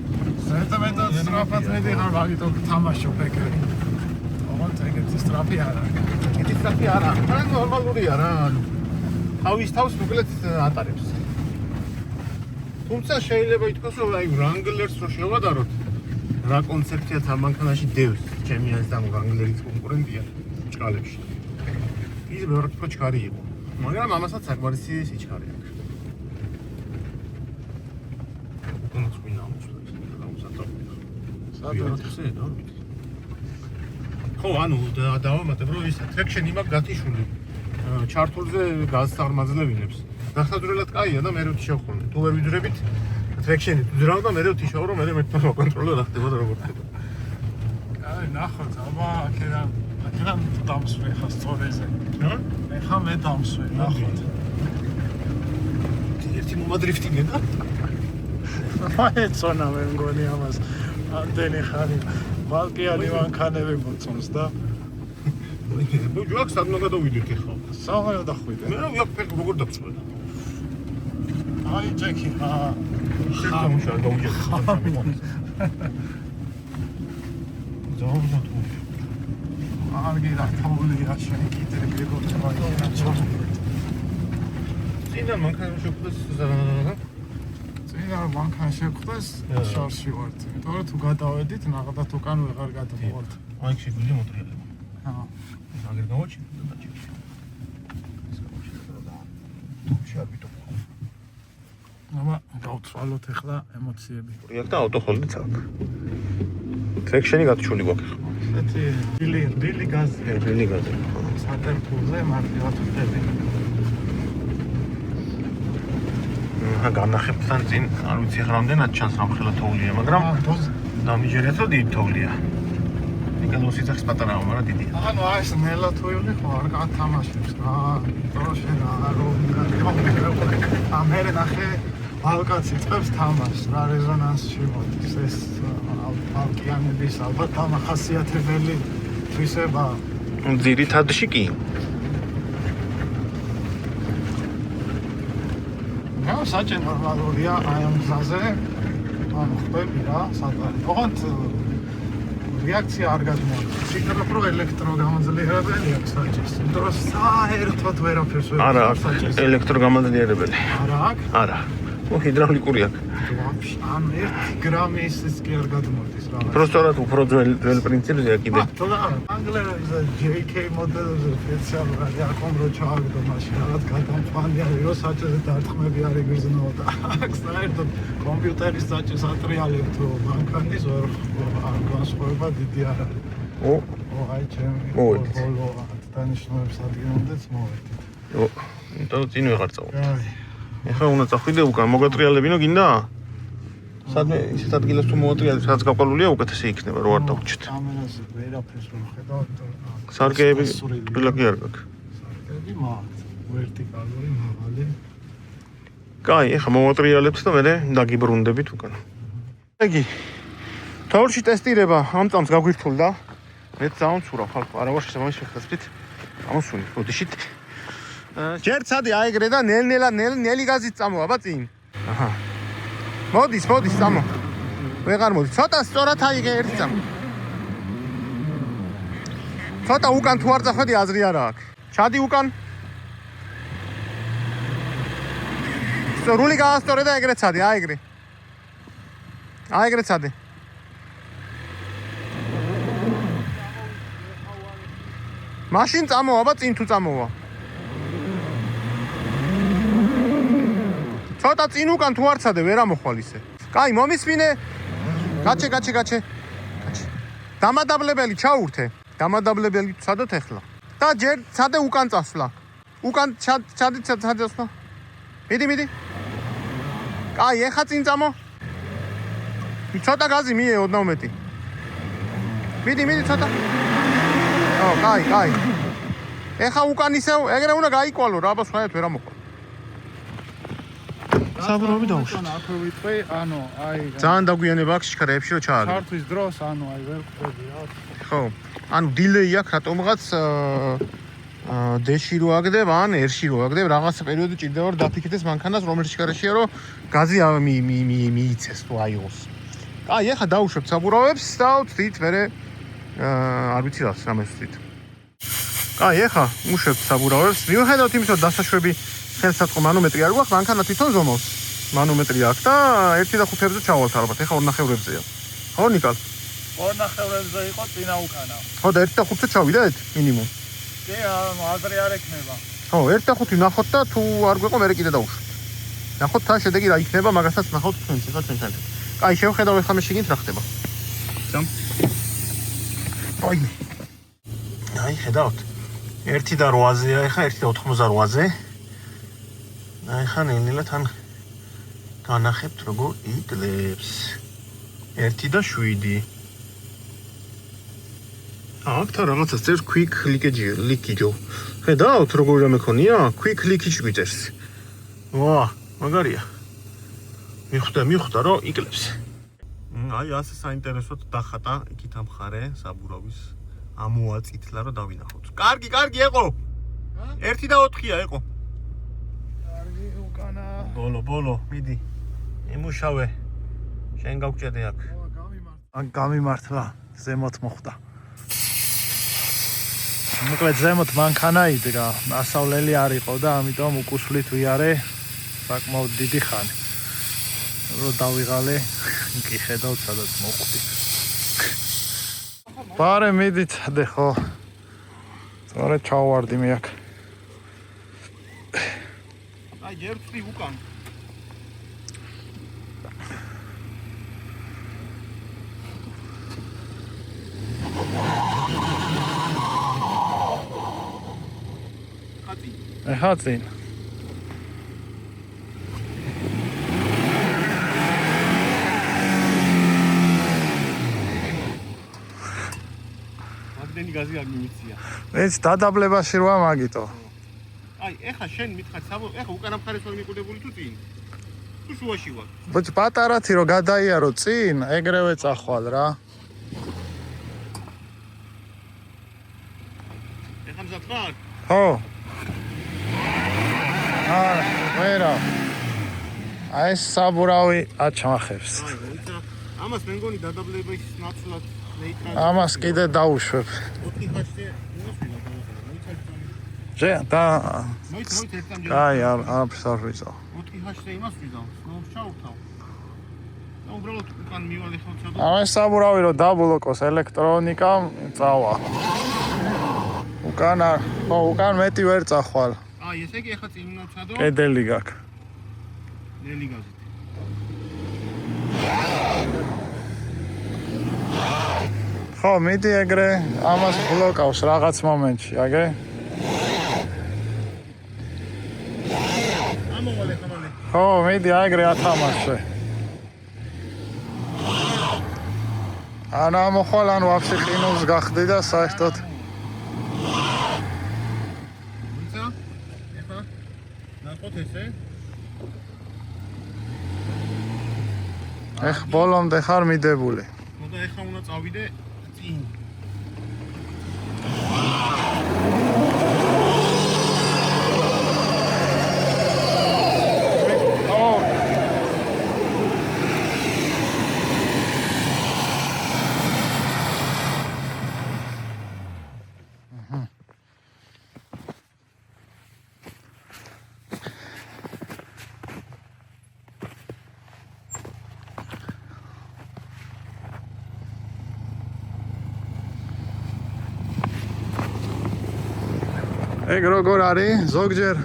ზედმეტად სწრაფად მედიღარ, მაგიტომ თამაშობ ეგრე. ოღონდ ეგეთი სწრაფი არა. ეგეთი სწრაფი არა. თან ნორმალურია რა, ანუ თავის თავს მოკლედ ატარებს. თუმცა შეიძლება ითქვას რომ აი Wrangler-ს რო შევადაროთ, რა კონცეფციაც ამ მანქანაში დევს, ჩემი აზრით ამ Wrangler-ის კონკურენტია ჭკალებში. ის ბევრად უფრო ჩქარი იყო, მაგრამ ამასაც საკმარისი სიჩქარე აქვს. კონც ვინა მოსვლა, ხო, ანუ დავამატებ რომ ისა ტრექშენი მაქვს გათიშული. ჩართულზე გაზს წარმაძლევინებს. ნახსადრელად კაია და მე როდი შევხურნე. თუ ვერ ვიძრებით, ტრექშენი ძრავ და მე ვთიშავ რომ მე მეტმა მოკონტროლო რა ხდება და როგორ ხდება. აი ნახოთ, აბა აქედან დამსვე ხა სწორეზე. მე ხა მე დამსვე, ნახოთ. ერთი მომადრიფტინგენა? მაეცონა მე მგონი ამას. ამდენი ხანი ბალკიანი მანქანები მოწონს და ჯოაკ სადმო გადავიდეთ ახლა. საღარო დახვიდე. მე რა ფეხი როგორ დაგწყვეტ. აი ჯეკი, შემოშალ დავიჯერ. ზაუნდ არგი რა თაულია შენ კიდე გეგოთვა. წინა მანქანა შეხვდეს წინა მანქანა შეხვდეს შარში ვართ. იმიტომ რომ თუ გადავედით, ნახოთ უკან ვეღარ გადავართ. აი შეგვიძლია მოტრიალება. აგერ გამოჩინე და დაჭირე. ეს გამოჩინე და შეაბიტო. აბა გავცვალოთ ახლა ემოციები. პროექტა ავტოხოლდიც აქვს. ტრექშენი გათშული გვაქვს ახლა. ესეთი ბილი გაზი. ბილი გაზი. სატემპულზე მარტივად ვხდები. განახებთან წინ არ ვიცი ახლა რამდენად ჩანს რამხელა თოვლია, მაგრამ დამიჯერეთ რომ დიდი თოვლია. ნიკოლოს სიცოცხლე პატარაა, მაგრამ დიდია. ანუ აი ეს ნელა თოვლი ხო არ გათამაშებს რა. იმიტომ შენ არ ამერე ნახე ალკაცი წებს თამაშს რა რეზონანსში მოდის ეს ალკიანების ალბათ დამახასიათებელი თვისება. ძირითადში კი. რა საჭე ნორმალურია აი ამ გზაზე. ანუ ხტები რა, სადღაც. ოღონდ რეაქცია არ გადმოაქვს. შეიძლება რომ ელექტროგამაძლიერებელი აქვს საჭეს. იმიტომ რომ საერთოდ ვერაფერს ვერ არა აქვს ელექტროგამაძლიერებელი. არა აქვს? არა. ჰიდრავლიკური აქვს. ვაფშე, ან 1 გრამის ის კი არ გადმოდის რა. პროსტორად უფრო ძველ პრინციპზეა კიდე. თორე ანგლერებზე JK მოდელებზე სპეციალურად აქომ რო ჩააგდო მაშინ რაღაც გადამფანია რომ საჭეზე დარტყმები არ იგრძნოდა. აქ საერთოდ კომპიუტერის საჭეს ატრიალებ თუ მანქანის ვერ განსხვავება დიდი არ არის. აი ჩემი ბოლო დანიშნულების ადგილამდეც მოვედით. იმიტომ წინ ვეღარ წავალ. აი ეხლა უნდა წახვიდე უკან, მოგატრიალებინო გინდა? სადმე ისეთ ადგილას თუ მოვატრიალებ, სადაც გაყოლულია, უკეთესი იქნება, რო არ დავჭით. კამერაზე ვერაფერს ვერ ხედავ. სარკეები ყველა კი არ გაქვს. სარკეები მაქვს, ვერტიკალური, მაღალი. კაი, ეხლა მოვატრიალებთ და მე დაგიბრუნდებით უკან. იგი თაურში ტესტირება ამ წამს გაგვირთულდა. მეც წამოვცურავ ხალხო, არა ვარ შესაბამის შეხდასით. ამოსული, ბოდიშით. ჯერ ცადი აიგრე და ნელი გაზით წამო, აბა წინ. აჰა. მოდის, წამო. ვეღარ მოდის. ცოტა სწორად აიღე ერთი წამო. ცოტა უკან თუ არ წახვედი აზრი არა აქვს. ჩადი უკან. სრული გაასწორე და ეგრე ცადი, აიგრე. აიგრე ცადი. მაშინ წამო, აბა წინ თუ წამოვა. ცოტა წინ უკან თუ არ ცადე, ვერ ამოხვალ ისე. კაი, მომისმინე. გაჩე. დამადაბლებელი ჩაურთე. დამადაბლებელი ცადოთ ახლა. და ჯერ ცადე უკან წასვლა. უკან ჩადი წასვლა. მიდი. კაი, ეხა წინ წამო. ცოტა გაზი მიე 12. მიდი ცოტა. კაი. ეხა უკან ისევ, ეგრე უნდა გაიკვალო რა, აბა სხვაერთ ვერ ამოხვალ. საბურავი დაუშვით. აქვე ვიტყვი, ანუ აი ძალიან დაგვიანება აქვს შქრეებში რომ ჩააგდო. ჩართვის დროს, ანუ აი ვერ ხვდები რა. ხო. ანუ დილეი აქვს რატომღაც D-ში რო აგდებ, ან R-ში რო აგდებ, რაღაც პერიოდი ჭირდება რომ დაფიქრდეს მანქანას, რომელიც შქარეშია რომ გაზი მიიცეს თუ აიღოს. აი, ეხლა დაუშვებ საბურავებს და ვთით მერე არ ვიცი რამეს ვთით. აი, ეხლა უშვებ საბურავებს. მიუხედავად იმისა, რომ დასაშვები ხელსაწყო მანომეტრი არ გვაქვს, მანქანა თვითონ ზომავს. მანომეტრი აქვს და 1.5-ზე ჩავალთ ალბათ. ეხლა 2.5-ზეა. ხო, ნიკალ? 2.5-ზე იყო წინა უკანა. ხო, და 1.5-ზე ჩავიდეთ მინიმუმ. კი, აზრი არ ექნება. ხო, 1.5 ნახოთ და თუ არ გვეყო, მე კიდე დავუშვით. ნახოთ თან შედეგი რა იქნება, მაგასაც ნახავთ თქვენც, ეხლა ჩვენ შენ. კაი, შევხედავ ეხლა მე შეგინთ რა ხდება. სამ. აი, ხედავთ. 1 და 8-ზეა, ეხლა 1 და 88-ზე. აი, ხან ნელა თან განახებთ როგორ იკლებს. 1 და 7. აქ რაღაცა წერს quick leakage. ხედავთ როგორ რამე ქონია? quick leakage გვიწერს. ვა, მაგარია. მიხვდა რომ იკლებს. აი ასე საინტერესოდ დახატა იქით ამ მხარე საბურავის ამოაწითლა რომ დავინახოთ. კარგი ეყო. 1 და 4-ია ეყო. კარგი უკანა. ბოლო, მიდი. იმუშავე. შენ გავგჭედე აქ. გამიმართლა, ზემოთ მოხვდა. მოკლედ ზემოთ მანქანა იდგა, ასავლელი არ იყო და ამიტომ უკუსვლით ვიარე საკმაოდ დიდი ხანი. რო დავიღალე, კი ხედავთ სადაც მოხვდი. პარე მიდით დე ხო. სწორედ ჩავვარდი მე აქ. აი ერთი უკან. ეხა წინ. მაგდენი გაზი არ მიმიწია. ეს დადაბლებაში როა მაგიტო. აი, ეხა შენ მითხარ, ეხა უკანა მხარეს ვარ მიყუდებული თუ წინ? თუ შუაში ვარ? ბოჭ პატარათი რო გადაიარო წინ, ეგრევე წახვალ რა. ეხა მზად ხარ? ხო. ვერა. აი საბურავი აჩახებს. აი, მოიცა. ამას მე მგონი დადაბლების ნაცვლად ნეიტრალი. ამას კიდე დაუშვებ. 4 ხაშზე მოსვიდა მოიცა. ჟე და მოიცა ერთამდე. აი არაფერს არ ვიცავ. 4 ხაშზე იმას ვიზავ, ჩავთავ. და უბრალოდ უკან მივალე ხალხსა და ამას საბურავი რო დაბლოკოს ელექტრონიკამ წავა. უკან მეტი ვერ წახვალ. აი, ესე იგი ეხა წინ უნდა ვცადო. კედელი გაქვს. ნელი გაზით. ხო, მიდი ეგრე ამას ბლოკავს რაღაც მომენტში, აგე? ამოვალე ხამალე. ხო, მიდი ეგრე ათამაშე. ანა მოხვალ ან ვაფშე ყინულს გახდი და საერთოდ მოიცა? ეხა ნახოთ ესე. ეხ ბოლომდე ხარ მიდებული. ნუ და ეხა უნდა წავიდე წინ. ეგ როგორ არის? ზოგჯერ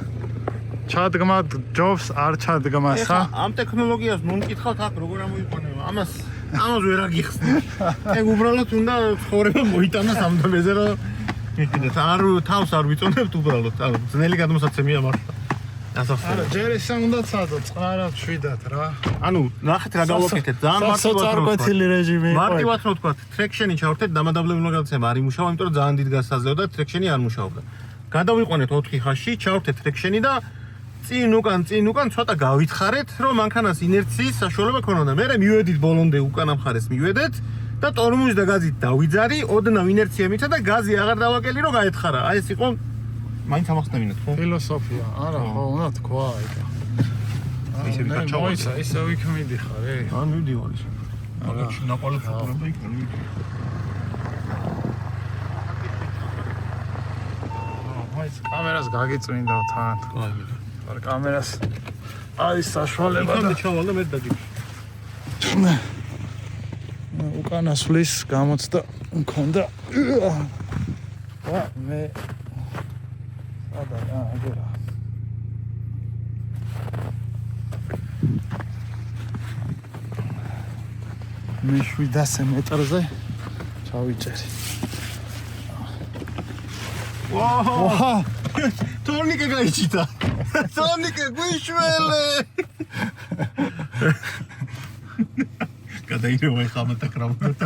ჩადგმა ჯობს, არ ჩადგმასა. ამ ტექნოლოგიას ნუ მკითხავთ აქ როგორ ამოიყენება. ამას ვერ აგიხსნი. ეგ უბრალოდ უნდა ცხოვრება მოიტანოს ამ დონეზე რომ მიხდეთ. თავს არ ვიწონებთ უბრალოდ. ძნელი გადმოსაცემია მართლა. არა, ჯერ ესა უნდა წადო, წყნარად შვიდათ რა. ანუ ნახეთ რა გავაკეთეთ. ძალიან მარტივად რეჟიმი იყო. მარტივად რო თქვა, ტრექშენი ჩავერთეთ, დამადაბლებული გადაცემა არ იმუშავა, იმიტომ რომ ძალიან დიდ გასაზრდოდა, ტრექშენი არ მუშაობდა. გადავიყვანეთ 4 ხაზში, ჩავერთეთ ტრექშენი და წინ უკან ცოტა გავითხარეთ, რომ მანქანას ინერციის საშუალება ქონოდა. მერე მივედით ბოლომდე უკანა მხარეს მივედეთ და ტორმუზი და გაზით დავიძარი, ოდნავ ინერცია მიცა და გაზი აღარ დავაკელი, რომ გაეთხარა. აი ეს იყო მაინც ამახსნევინოთ, ხო? ფილოსოფია. არა, ხო, უნდა თქვა ეგა. ისე ვიკაჩავ. მოიცა, ისე ვიქ მიდიხარ, ან მივდივარ ისე. მაგაში ნაყოლებს უყურებ და იქ მივდივარ. კამერას გაგიწმინდა თან. აი მე. არ კამერას არის საშუალება და იქამდე ჩავალ და მე დაგიწმინდა. უკანასვლის გამოცდა მქონდა. მე აგერა. მე 700 მეტრზე ჩავიჭერი. ვაჰ! თორნიკე გაიჩიტა. თორნიკე გვიშველე. გადაირევა ხამათა კრავდოთ.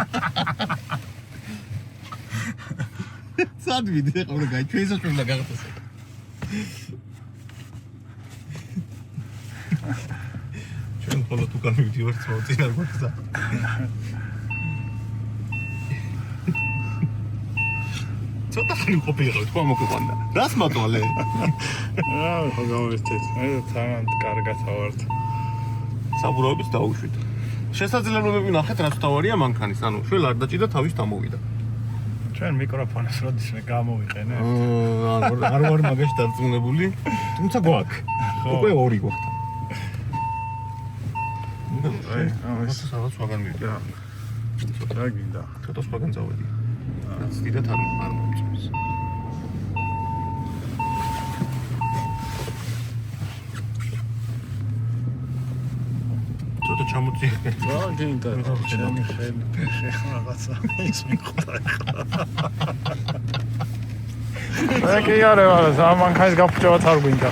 სად ვიდე ხოლმე გაიჩვენეს რომ გაგახსოვს. ჩვენ ხოლმე თუ გამივდივართ წინ არ გვაქვს. ცოტა ხანი ყოფილიყავ თქვა მოგვიყვანდა. რას მატვალე? ხო გამოვიდეთ. თან კარგად ავართ. საბურავებს დაუშვით. შესაძლებლობები ნახეთ რაც თავარია მანქანის, ანუ შვილ არ დაჭიდა თავის დამოვიდა. ჩვენ მიკროფონს როდის გამოვიყენე? არ ვარ მაგაში დარწმუნებული, თუმცა გვაქვს. უკვე ორი გვაქვს. ეს რაღაც სხვაგან მივიდა. რა გინდა? ცოტა სხვაგან წავედი. რაც დიდად არ მომწონს. ცოტა ჩამოწიე. რა გინდა? ჩემი ხელი რაღაცა ის მიხვდა ახლა. რა კი არა, მანქანის გაფუჭებაც არ გვინდა.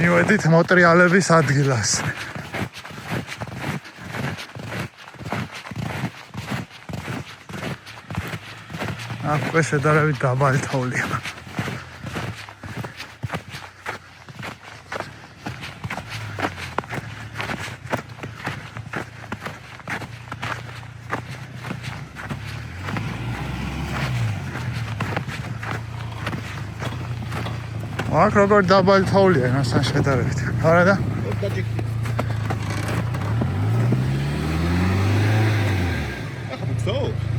მივედით მოტრიალების ადგილას. აქვე შედარებით დაბალი თოვლია. აქ როგორ დაბალი თოვლია იმასთან შედარებით. არა და?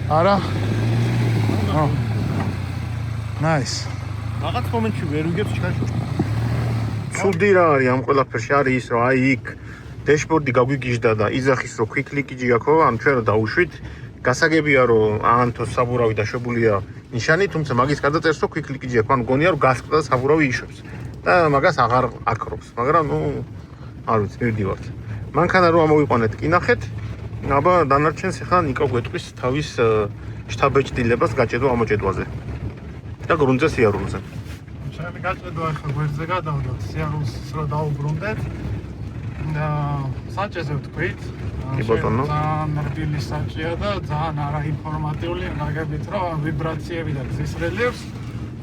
არა. Nice. რაღაც მომენტში ვერ ვიგებს ჩქარში. ცუდი რა არის ამ ყველაფერში არის ის რომ აი იქ დეშბორდი გაგვიგიჟდა და იძახის რომ quick-click-ი აქვს, ან ჩვენ რა დაუშვით. გასაგებია რომ აანთოს საბურავი დაშვებულია ნიშანი, თუმცა მაგის გადაწერს რომ quick-click-ი აქვს, ანუ გონია რომ გასწდა და საბურავი იშვებს. და მაგას აღარ აკრობს, მაგრამ ნუ არ ვიცი, მივდივართ. მანქანა რომ ამოვიყვანეთ, კი ნახეთ. აბა დანარჩენს ახლა ნიკო გვეტყვის თავის შთაბეჭდილებას გაჭედვა ამოჭედვაზე. და გრუნტზე სიარულზე. ჩემი გაჭედვა ახლა გვერდზე გადავდოთ, სიარულს რო დაუბრუნდეთ. საჭეზე ვთქვით. კი ბატონო. ძალიან რბილი საჭია და ძალიან არაინფორმატიული, ნაგებით რომ ვიბრაციები და გზის რელიეფს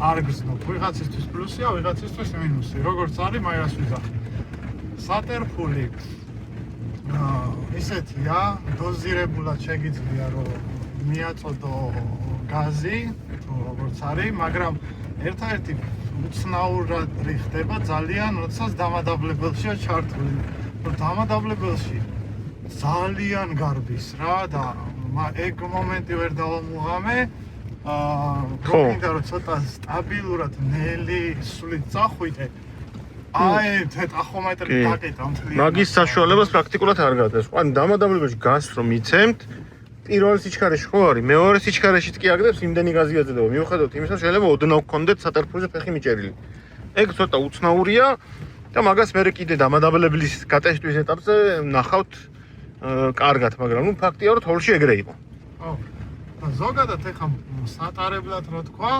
არ გრძნობ. ვიღაცისთვის პლუსია, ვიღაცისთვის მინუსი. როგორც არის, მაინც ვიზახი. სატერფული ისეთია, დოზირებულად შეგიძლია რომ მიაწოდო გაზი, თუ როგორც არის, მაგრამ ერთადერთი უცნაურად ხდება ძალიან, როდესაც დამადაბლებელშია ჩართული. დამადაბლებელში ძალიან გარბის რა და ეგ მომენტი ვერ დავამუღამე. გქონდა რომ ცოტა სტაბილურად ნელი სულით წახვიდე. აი, ტახომეტრი დაკეტა მთლიანად. მაგის საშუალებას პრაქტიკულად არ გადის. ანუ დამადაბლებელში გაზს რომ მიცემთ, პირველ სიჩქარეში ხო არის, მეორე სიჩქარეშიც კი აგდებს იმდენი გაზი აძლევა. მიუხედავად იმისა, შეიძლება ოდნავ გქონდეთ სატერფულზე ფეხი მიჭერილი. ეგ ცოტა უცნაურია და მაგას მე კიდე დამადაბლებლის გატესტვის ეტაპზე ნახავთ კარგად, მაგრამ ნუ ფაქტია რომ თოვლში ეგრე იყო. ხო. ზოგადად ეხა სატარებლად რო თქვა,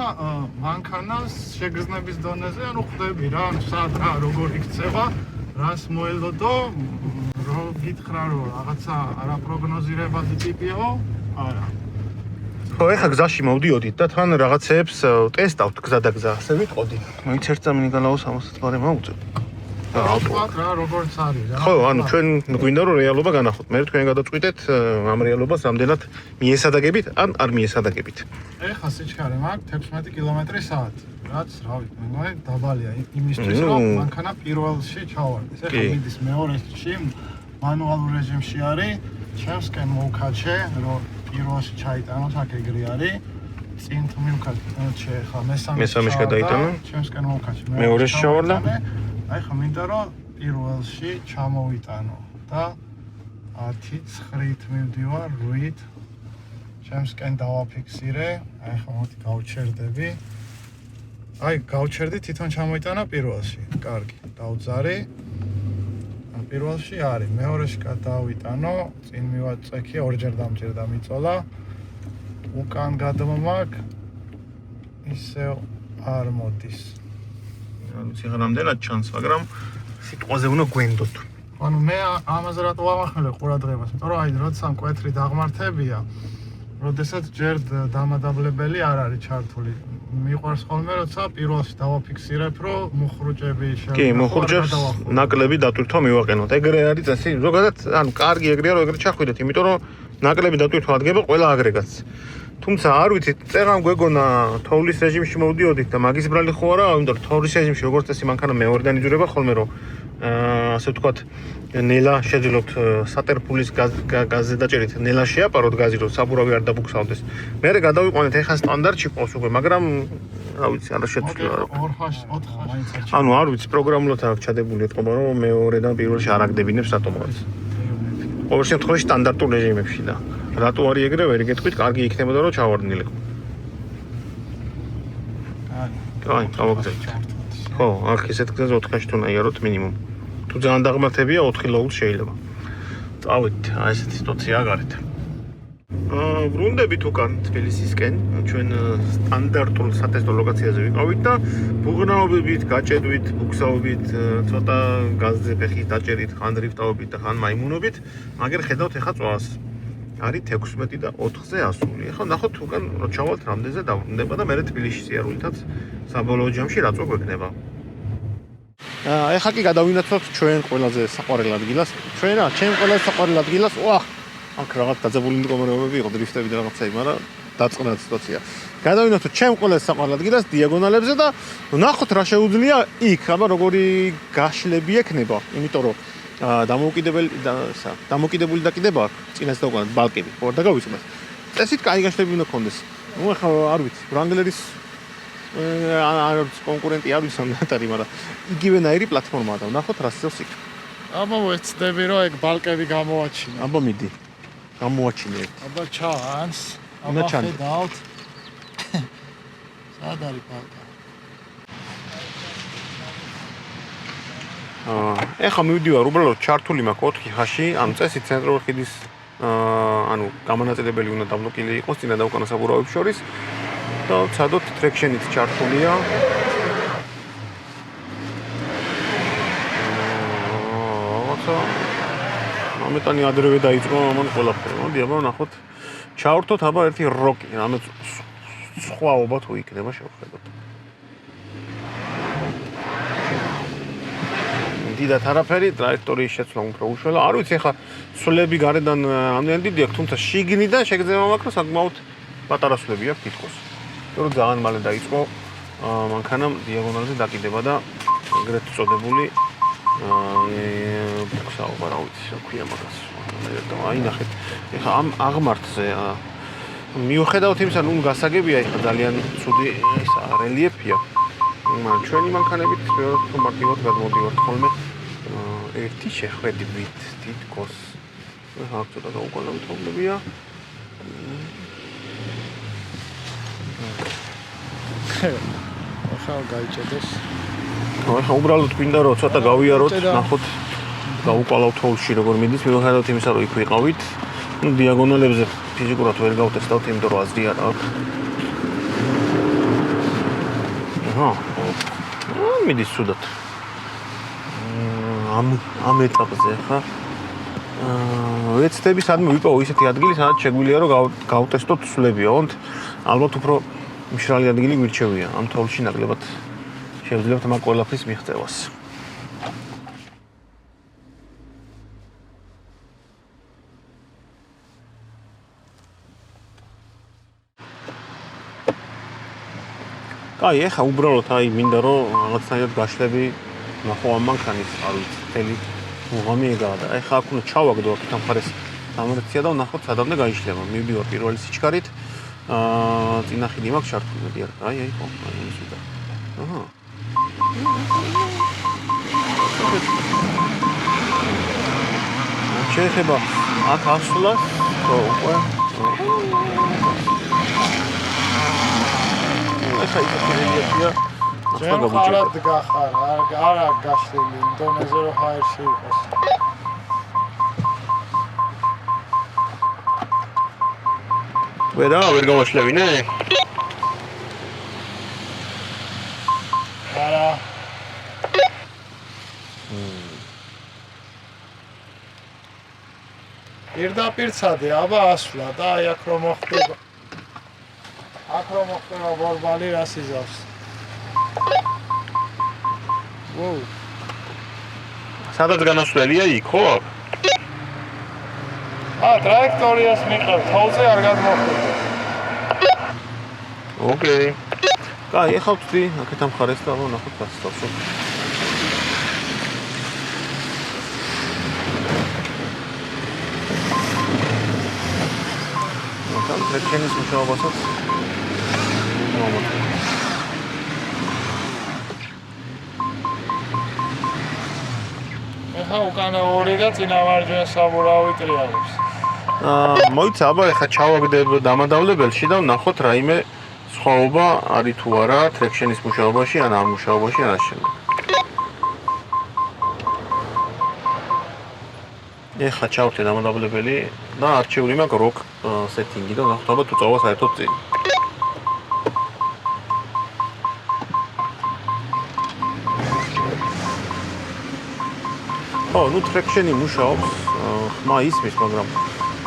მანქანას შეგრძნების დონეზე, ანუ ხვდები რა, სად რა როგორ იქცევა, რას მოელოდო, რო გითხრა რომ რაღაცა არაპროგნოზირებადი ტიპიო, არა. ხო, ეხა გზაში მოვდიოდით და თან რაღაცეებს ტესტავთ გზა და გზა, ასე ვიტყოდი. მაინც ერთ წამენი გალაოს ამასაც მარე მოვუწევ. აუწყოთ რა, როგორც არის რა. ხო, ანუ ჩვენ გვინდა რომ რეალობა განახოთ. მე თქვენ გადაწყვიტეთ ამ რეალობას რამდენად მიესადაგებით ან არ მიესადაგებით. ეხა სიჩქარე მაქვს 16 კმ/სთ. რაც, რა ვიცი, მე დაბალია იმისთვის, რომ მანქანა პირველში ჩავარდეს. ეხა მიდის მეორეში, მანუალურ რეჟიმში არის, ჩემსკენ მოვქაჩე, რომ პირველში ჩაიტანოს, აქ ეგრე არის. წინ თუ მივქაჩე, ხა მესამეში გადაიტანო. ჩემსკენ მოვქაჩე. მეორეში ჩავარდა. აი ხა მინდა რომ პირველში ჩამოვიტანო და 10-9-ით მივდივარ, 8-ით ჩემსკენ დავაფიქსირე, აი ხა მოდი გავჩერდები. აი გავჩერდი, თვითონ ჩამოიტანა პირველში. კარგი, დავძარი. პირველში არის, მეორეში გადავიტანო, წინ მივაწექი, ორჯერ დამჭირდა მიწოლა. უკან გადმომაკ ისე არ მოდის. ანუ ციხანამდენად ჩანს, მაგრამ სიტყვაზე უნდა გვენდოთ. ანუ მე ამაზე რატო ვამახვილე ყურადღებას, იმიტომ რომ აი როცა მკვეთრი დაღმართებია, როდესაც ჯერ დამადაბლებელი არ არის ჩართული. მიყვარს ხოლმე როცა პირველში დავაფიქსირებ, რომ მუხრუჭები კი, მუხრუჭებს ნაკლები დატვირთვა მივაყენოთ. ეგრე არის წესი. ზოგადად, ანუ კარგი ეგრეა, რომ ეგრე ჩახვიდეთ, იმიტომ რომ ნაკლები დატვირთვა ადგება ყველა აგრეგატს. თუმცა არ ვიცით, წერამ გვეგონა თოვლის რეჟიმში მოვდიოდით და მაგის ბრალი ხო არა, იმიტომ რომ თოვლის რეჟიმში როგორც წესი მანქანა მეორედან იძურება ხოლმე რომ ასე ვთქვათ, ნელა შეძლოთ სატერფულის გაზზე დაჭერით, ნელა შეაპაროთ გაზი, რომ საბურავი არ დაბუქსავდეს. მერე გადავიყვანეთ ეხა სტანდარტში ყავს უკვე, მაგრამ რა ვიცი, არ შეცვლა. 2-4 ანუ არ ვიცი, პროგრამულად აქვს ჩადებული ეთყობა, რომ მეორედან პირველში არ აგდებინებს რატომღაც. ყოველ შემთხვევაში სტანდარტულ რეჟიმებში და რატო არის ეგრე, ვერ გეტყვით, კარგი იქნებოდა რომ ჩავარდნილიყო. აი, გავაგზავნით. ხო, აქ ესეთ გზას 4-ში თუ ნაიაროთ მინიმუმ. თუ ძალიან დაღმართებია 4 ლოულს შეიძლება. წავით, აი ესეთი სიტუაცია გარეთ. ბრუნდებით უკან თბილისისკენ, ჩვენ სტანდარტულ სატესტო ლოკაციაზე ვიყავით და ბუღნაობით, გაჭედვით, ბუქსაობით, ცოტა გაზზე ფეხის დაჭერით, ხან დრიფტაობით და ხან მაიმუნობით, მაგერ ხედავთ ეხა წვას. არის 16 და 4-ზე ასული. ეხლა ნახოთ უკან რო ჩავალთ რამდენზე დავრუნდება და მერე თბილისში სიარულითაც საბოლოო ჯამში რაწო გვექნება. ეხლა კი გადავინაცვლოთ ჩვენ ყველაზე საყვარელ ადგილას. ჩემ ყველაზე საყვარელ ადგილას, აქ რაღაც დაძაბული მდგომარეობები იყო, დრიფტები და რაღაცები, მაგრამ დაწყნა სიტუაცია. გადავინაცვლოთ ჩემ ყველაზე საყვარელ ადგილას დიაგონალებზე და ნახოთ რა შეუძლია იქ, აბა როგორი გაშლები ექნება, იმიტომ რომ დამოუკიდებელი დაკიდება აქვს, წინას დავყანოთ ბალკები, ხო და გავიწყდეთ. წესით კაი გაშლები უნდა გქონდეს. ნუ ახლა არ ვიცი, ვრანგლერის კონკურენტი არ ვიცი ნატარი, მაგრამ იგივენაირი პლატფორმაა და ნახოთ რა სცევს იქ. აბა ვეცდები რომ ეგ ბალკები გამოვაჩინო. აბა მიდი. გამოვაჩინე. აბა ჩანს. უნდა ჩანს. ხედავთ. სად არის ბალკა? ეხლა მივდივარ უბრალოდ ჩართული მაქვს 4 ხაზში, ანუ წესით ცენტრალური ხიდის ანუ გამონაწილებელი უნდა დაბლოკილი იყოს წინა და უკანა საბურავებს შორის და ცადოთ ტრექშენით ჩართულია. მომეტანი ადრევე დაიწყო ამან ყველაფერი. მოდი აბა ნახოთ. ჩავრთოთ აბა ერთი როკი, რამე სხვაობა თუ იქნება შევხედოთ. დიდად არაფერი, ტრაექტორიის შეცვლა უფრო უშველა. არ ვიცი ახლა სულები გარედან ამდენი დიდი აქვს, თუმცა შიგნიდან შეგრძნება მაქვს, რომ საკმაოდ პატარა სულები აქვს თითქოს. იმიტომ რომ ძალიან მალე დაიწყო მანქანამ დიაგონალზე დაკიდება და ეგრეთ წოდებული ბუქსაობა, რა ვიცი, რა ქვია მაგას. აი ნახეთ. ეხლა ამ აღმართზე მიუხედავად იმისა, რომ გასაგებია ეხლა ძალიან ცუდი ისა რელიეფია. მაგრამ ჩვენი მანქანებით უფრო მარტივად გადმოდივართ ხოლმე ერთი შეხვედით თითქოს. აქ ცოტა გაუყოლავთ ხოლმეა. ახლა გაიჭედეს. ახლა უბრალოდ გვინდა რომ ცოტა გავიაროთ, ნახოთ გაუყოლავთ თოლში როგორ მიდის, მიუხედავად იმისა, რომ იქ ვიყავით. ნუ დიაგონალებზე ფიზიკურად ვერ გავტესტავთ, იმიტომ რომ აზრი არ აქვს. მიდის ცუდად. ამ ეტაპზე ხა ვეცდები სადმე ვიპოვო ისეთი ადგილი, სადაც შეგვიძლია რომ გავტესტოთ სულები, ოღონდ ალბათ უფრო მშრალი ადგილი გვირჩევია. ამ თოლში ნაკლებად შევძლებთ მაგ ყველაფრის მიღწევას. აი, ეხა უბრალოდ აი მინდა რომ რაღაცნაირად გაშლები ნახო ამ მანქანის, არ ვიცი, თელი მუღამი ეგაა და ეხა აქ უნდა ჩავაგდო აქ თან მხარეს სამრექცია და ვნახოთ სადამდე გაიშლება. მივდივარ პირველი სიჩქარით. წინა ხიდი მაქვს ჩართული, მოდი არ. აი, ხო, აი ის უნდა. აჰა. შეიძლება აქ ასვლა, ხო, უკვე. ეხა ის რელიეფია. ჩვენ ხარად გახარ, არა გაშლილი, ინდონეზე რო ჰაერში იყოს. ვერა, ვერ გავაშლევინე? არა. პირდაპირ ცადე, აბა ასვლა და აი აქ რომ მოხდება. აქ რომ მოხდება ბორბალი რას იზავს. ვოუ. სადაც განასვლელია იქ, ხო? ტრაექტორიას მიყევ, თოვლზე არ გადმოხდება. ოკეი. კაი, ეხლა ვწდი, აქეთ ამ მხარეს და ვნახოთ გასწავლო. ამ ტრექშენის მუშაობასაც მომავალ. ეხლა უკანა ორი და წინა მარჯვენა საბურავი ტრიალებს. მოიცა, აბა ეხლა ჩავაგდებ დამადავლებელში და ვნახოთ რაიმე სხვაობა არის თუ არა ტრექშენის მუშაობაში ან ამ მუშაობაში ან ამ შემდეგ. ეხლა ჩავხდი დამადავლებელი და არჩეული მაქვს rock setting-ი და ვნახოთ აბა თუ წავა საერთოდ წინ. ნუ ტრექშენი მუშაობს, ხმა ისმის, მაგრამ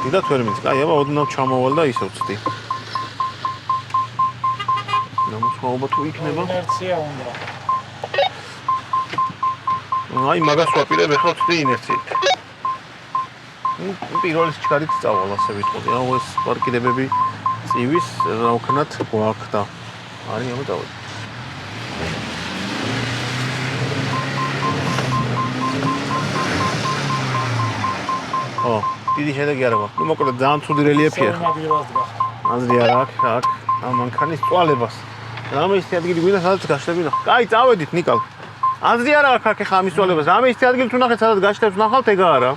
დიდად ვერ მის. კაი, აბა ოდნავ ჩამოვალ და ისევ ვწდი. ნამუშაობა თუ იქნება? ინერცია უნდა. აი, მაგას ვაპირებ, ეხლა ვწდი ინერციით. პირველი ჩქარით წავალ, ასე ვიტყოდი. აუ ეს პარკირებები წივის რა ვქნათ გვაქვს და არის აბა დავიწყო. დიდი შედეგი არა მაქვს. ნუ მოკლედ ძალიან ცუდი რელიეფია. აზრი არ აქვს, აქ ამ მანქანის წვალებას. რამე ისეთი ადგილი გვინდა, სადაც გაშლები ნახავთ. კაი, წავედით, ნიკალ. აზრი არ აქვს აქ ეხა ამის წვალებას. რამე ისეთი ადგილი თუ ნახეთ, სადაც გაშლებს ნახავთ, ეგა არა.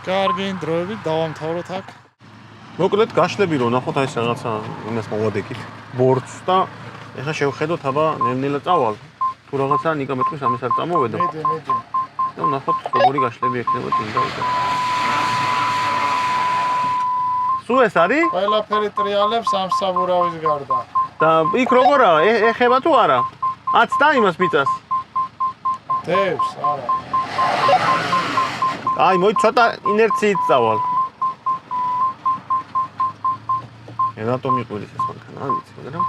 კარგი დროებით დავამთავროთ აქ. მოკლედ გაშლები რომ ნახოთ აი ეს რაღაცა იმას მოვადეკით. ბორცვს და ეხა შევხედოთ, აბა ნელ-ნელა წავალ. თუ რაღაცა ნიკა მეტყვის ამის არ წამოვედო. მედი. და ნახოთ როგორი გაშლები ექნება წინ და უკან. სულ ეს არის? ყველაფერი ტრიალებს ამ საბურავის გარდა. და იქ როგორაა? ეხება თუ არა? აცდა იმას მიწას? დევს, არა. აი, მოი ცოტა ინერციით წავალ. რატომ მიყვილის ეს მანქანა? არ ვიცი, მაგრამ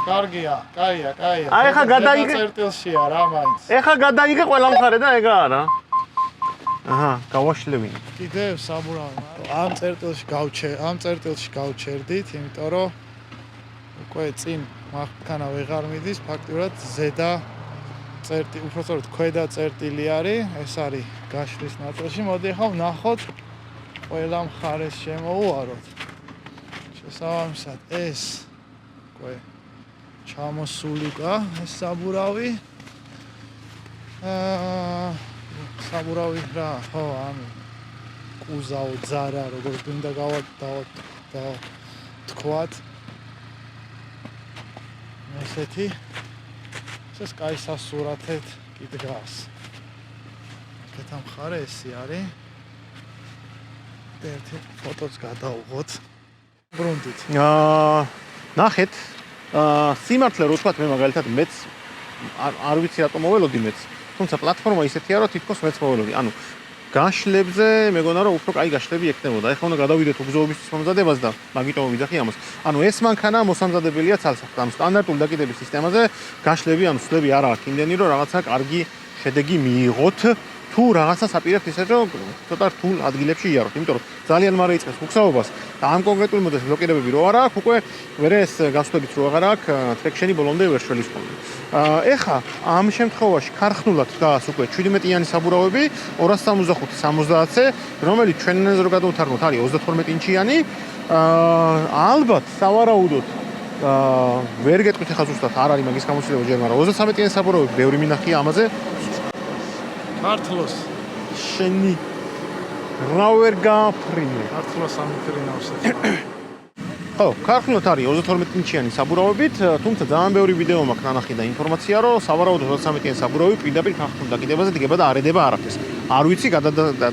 კარგია, კაია. აი, ეხა გადაიღე. წერტილშია რა მაინც. ეხა გადაიღე ყველა მხარე და ეგა არა. აჰა, გავაშლევინე. კიდევ საბურავი, ამ წერტილში გავჩერდით, იმიტომ რომ უკვე წინ მანქანა ვეღარ მიდის, ფაქტიურად ზედა წერტილი, უბრალოდ ქვედა წერტილი არის, ეს არის გაშლის ნაწილში. მოდი ახლა ვნახოთ ყველა მხარეს შემოვუაროთ. შესაბამისად ეს უკვე ჩამოსულიკა ეს საბურავი. საბურავი რა, ხო, ანუ კუზაო ძარა, როგორ გვინდა თქვათ. ესეთი ეს კაი სასურათეთ კიდგას. აქეთ ამ მხარე ესი არის. ერთი ფოტოც გადავუღოთ. ბრუნდით. ნახეთ. სიმართლე რო ვთქვათ, მე მაგალითად მეც არ ვიცი რატომ მოველოდი მეც. თუმცა პლატფორმა ისეთია, რომ თითქოს მეც მოველოდი. ანუ გაშლებზე მეგონა რომ უფრო კაი გაშლები ექნებოდა. ეხლა უნდა გადავიდეთ უგზოობისთვის მომზადებას და მაგიტომ ვიძახი ამას. ანუ ეს მანქანა მოსამზადებელია ცალსახად. ამ სტანდარტულ დაკიდების სისტემაზე გაშლები ან სვლები არ აქვს იმდენი, რომ რაღაცა კარგი შედეგი მიიღოთ. თუ რაღაცას აპირებთ ისე რომ ცოტა რთულ ადგილებში იაროთ, იმიტომ რომ ძალიან მარე იწყებს უხსაობას და ამ კონკრეტულ მოდელს ბლოკირებები რო არ აქვს, უკვე ვერ ეს გასვლებით რო აღარ აქვს, ტრექშენი ბოლომდე ვერ შველისხმობ. ეხა ამ შემთხვევაში ქარხნულად დგას უკვე 17-იანი საბურავები 265-70-ზე, რომელიც ჩვენ ენაზე რო გადავთარგმნოთ, არის 32 ინჩიანი. ალბათ სავარაუდოდ ვერ გეტყვით ახლა ზუსტად არ არის მაგის გამოცდილება ჯერ, მაგრამ 33-იანი საბურავები ბევრი მინახია ამაზე. ქართლოს შენი რა ვერ გააფრინე. ქართლოს ამიფრინავს. ხო, ქართლოთ არის 32 ინჩიანი საბურავებით, თუმცა ძალიან ბევრი ვიდეო მაქვს ნანახი და ინფორმაცია, რომ სავარაუდოდ 33-იანი საბურავი პირდაპირ ქართლ დაკიდებაზე დგება და არ ედება არაფერს. არ ვიცი,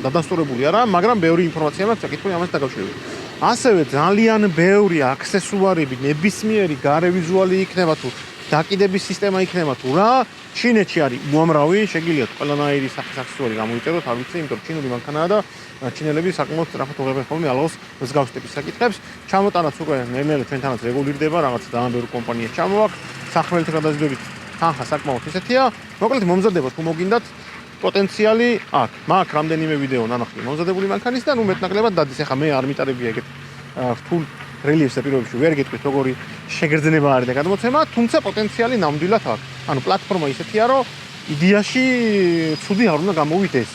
დადასტურებული არა, მაგრამ ბევრი ინფორმაცია მაქვს საკითხი ამას დაკავშირებით. ასევე ძალიან ბევრი აქსესუარები, ნებისმიერი გარე ვიზუალი იქნება თუ დაკიდების სისტემა იქნება თუ რა, ჩინეთში არის უამრავი, შეგიძლიათ ყველანაირი სახის აქსესუარი გამოიწეროთ, არ ვიცი, იმიტომ რომ ჩინური მანქანაა და ჩინელები საკმაოდ სწრაფად უღებენ ხოლმე ალღოს მსგავს ტიპის საკითხებს. ჩამოტანაც უკვე ნელ-ნელა ჩვენთანაც რეგულირდება, რაღაც ძალიან ბევრი კომპანია ჩამოაქვს, სახმელეთო გადაზიდვებით თანხა საკმაოდ ისეთია. მოკლედ მომზადება თუ მოგინდათ პოტენციალი აქვს. მაგ რამდენიმე ვიდეო ნანახი მომზადებული მანქანის და ნუ მეტნაკლებად დადის. ახლა მე არ მიტარებია ეგეთ რთულ რელიეფს პირობებში ვერ გეტყვით როგორი შეგრძნება არის და გადმოცემა, თუმცა პოტენციალი ნამდვილად აქვს. ანუ პლატფორმა ისეთია, რომ იდეაში ცუდი არ უნდა გამოვიდეს.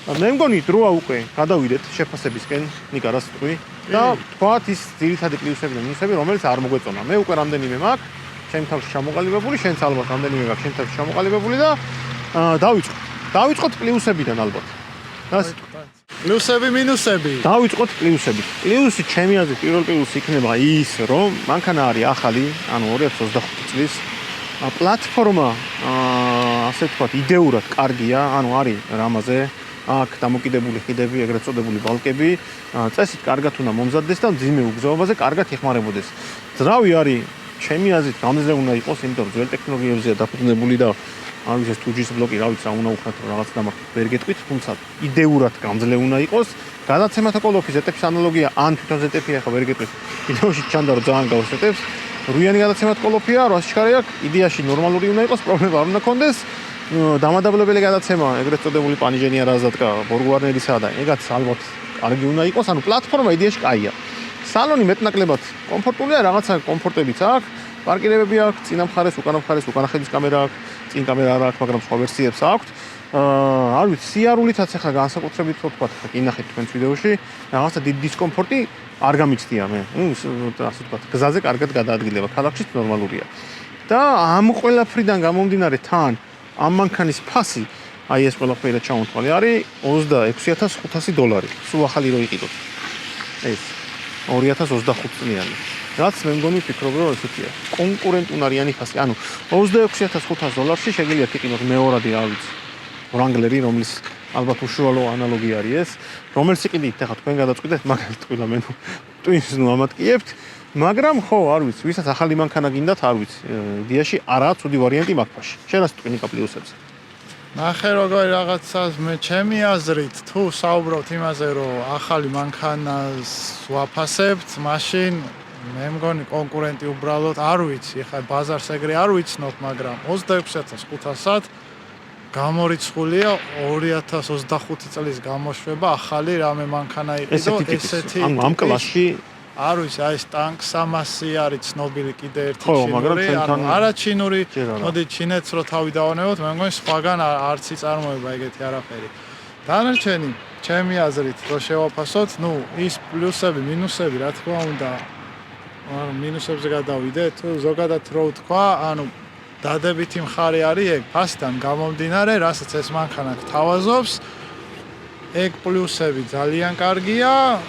მე მგონი დროა უკვე გადავიდეთ შეფასებისკენ, ნიკა რას თქვი? და თქვათ ის ძირითადი პლუსები და მინუსები, რომელიც არ მოგვეწონა. მე უკვე რამდენიმე მაქვს, ჩემ თავში ჩამოყალიბებული, შენც ალბათ რამდენიმე მაქვს ჩემ თავში ჩამოყალიბებული და დავიწყოთ პლუსებიდან ალბათ. პლუსები, მინუსები. დავიწყოთ პლუსებით. პლუსი ჩემი აზრით პირველ პლუსი იქნება ის, რომ მანქანა არის ახალი, ანუ 2025 წლის. პლატფორმა ასე ვთქვათ, იდეურად კარგია, ანუ არის რამაზე აქ დამოკიდებული ხიდები, ეგრეთ წოდებული ბალკები, წესით კარგად უნდა მომზადდეს და მძიმე უგზაობაზე კარგად ეხმარებოდეს. ძრავი არის ჩემი აზრით გამძლე უნდა იყოს, იმიტომ რომ ძველ ტექნოლოგიებზეა დაფუძნებული და არის ეს 2G ბლოკი, რა ვიცი, რა უნდა უხდათ, რაღაც დამახ ვერ გეტყვით, თუმცა იდეურად გამძლე უნდა იყოს. გადაცემათა კოლოფი ZF-ის ანალოგია, ან თვითონ ZF-ი ახლა ვერ გეტყვით. ვიდეოში ჩანდა რომ ძალიან გავს ZF-ს. რუიანი გადაცემათა კოლოფია, რა სიჩქარე აქვს, იდეაში ნორმალური უნდა იყოს, პრობლემა არ უნდა კონდეს. დამადაბლებელი გადაცემა, ეგრეთ წოდებული პანიჟენია რაზატკა, ბორგვარნერისა და ეგაც ალბათ კარგი უნდა იყოს, ანუ პლატფორმა იდეაში კაია. სალონი მეტნაკლებად კომფორტულია, რაღაცა კომფორტებიც აქვს, პარკირებები აქვს, წინა მხარეს, უკანა მხარეს, უკანა ხედის კამერა აქვს, წინ კამერა არ აქვს, მაგრამ სხვა ვერსიებს აქვს. არ ვიცი, სიარულითაც ახლა განსაკუთრებით ვთქვათ, ხა კი ნახეთ თქვენს ვიდეოში, რაღაცა დიდი დისკომფორტი არ გამიცდია მე. ასე ვთქვათ, გზაზე კარგად გადაადგილება, ქალაქშიც ნორმალურია. და ამ ყველაფრიდან გამომდინარე თან ამ მანქანის ფასი, აი ეს ყველაფერი ჩამოთვალე, არის $26,500. სულ ახალი რო იყიდოთ. ეს 2025 წლიანი. რაც მე მგონი ვფიქრობ, რომ ესეთია. კონკურენტუნარიანი ფასი. ანუ $26,500 შეგიძლიათ იყიდოთ მეორადი, რა ვიცი, Wrangler-ი, რომლის ალბათ უშუალო ანალოგი არის ეს, რომელს იყიდით, ახლა თქვენ გადაწყვიტეთ, მაგალითად თქვი და მე ტვინს ამატკიებთ. მაგრამ ხო, არ ვიცი, ვისაც ახალი მანქანა გინდათ, არ ვიცი, იდეაში არაა ცუდი ვარიანტი მაგ-ფასში. შენ რას თქვი ნიკა პლუსებზე? ნახე როგორი რაღაცას მე ჩემი აზრით თუ საუბრობთ იმაზე რომ ახალი მანქანას ვაფასებთ, მაშინ მე მგონი კონკურენტი უბრალოდ არ ვიცი, ხა ბაზარს ეგრე არ ვიცნობ, მაგრამ 26,500-ად გამორიცხულია 2025 წლის გამოშვება ახალი რამე მანქანა იყიდო ესეთი ანუ ამ კლასში არ ვიცი, აი ეს ტანკ 300 არის ცნობილი კიდე ერთი ხო, მაგრამ ანუ არა ჩინური, მოდი ჩინეთს რო თავი დავანებოთ, მე მგონი სხვაგან არც იწარმოება ეგეთი არაფერი. დანარჩენი, ჩემი აზრით, რო შევაფასოთ, ნუ ის პლუსები, მინუსები, რა თქმა უნდა, ანუ მინუსებზე გადავიდეთ, თუ ზოგადად რო ვთქვა, ანუ დადებითი მხარე არის ეგ, ფასთან გამომდინარე, რასაც ეს მანქანა გთავაზობს, ეგ პლუსები ძალიან კარგია.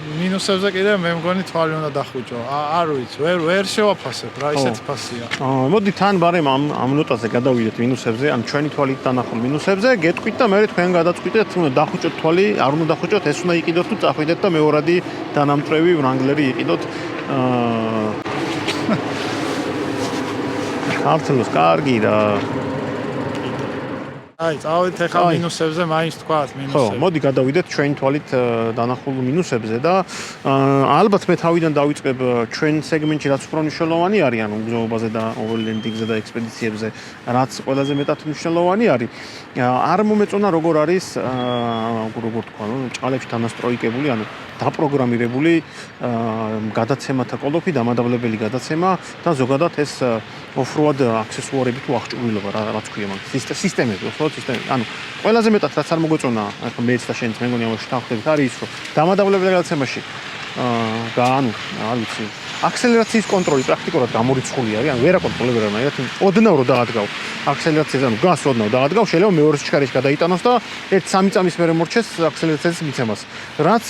მინუსებზე კიდე მე მგონი თვალი უნდა დახუჭო. არ ვიცი, ვერ შევაფასებ რა ისეთ ფასია. მოდი თან ბარემ ამ ნოტაზე გადავიდეთ მინუსებზე, ან ჩვენი თვალით დანახულ მინუსებზე, გეტყვით და მე თქვენ გადაწყვიტეთ, უნდა დახუჭოთ თვალი, არ უნდა დახუჭოთ, ეს უნდა იყიდოთ თუ წახვიდეთ და მეორადი დანამტვრევი Wrangler-ი იყიდოთ. ართლოს კარგი რა. აი, წავედით ახლა მინუსებზე, მაინც თქვათ მინუსები. ხო, მოდი გადავიდეთ ჩვენი თვალით დანახულ მინუსებზე და ალბათ მე თავიდან დავიწყებ ჩვენ სეგმენტში რაც უფრო მნიშვნელოვანი არის, ანუ უგზაობაზე და overlanding-ზე და ექსპედიციებზე, რაც ყველაზე მეტად მნიშვნელოვანი არის. არ მომეწონა როგორ არის, როგორ თქვა, ჭყალებში დანასტროიკებული, ანუ დაპროგრამირებული გადაცემათა კოლოფი, დამადაბლებელი გადაცემა და ზოგადად ეს off-road აქსესუარები თუ აღჭურვილობა რაც ქვია მაგ სისტემები, off-road სისტემები. ანუ ყველაზე მეტად რაც არ მოგვეწონა, ახლა მეც და შენც მე მგონი ამაში თანხდებით, არის ის, რომ დამადაბლებელი გადაცემაში ანუ არ ვიცი, აქსელერაციის კონტროლი პრაქტიკულად გამორიცხული არის, ანუ ვერ აკონტროლებენ რანაირად, ოდნავ რო დაადგავ აქსელერაციას, ანუ გას ოდნავ დაადგავ, შეიძლება მეორე სიჩქარეში გადაიტანოს და 1-3 წამის მერე მორჩეს აქსელერაციის მიცემას. რაც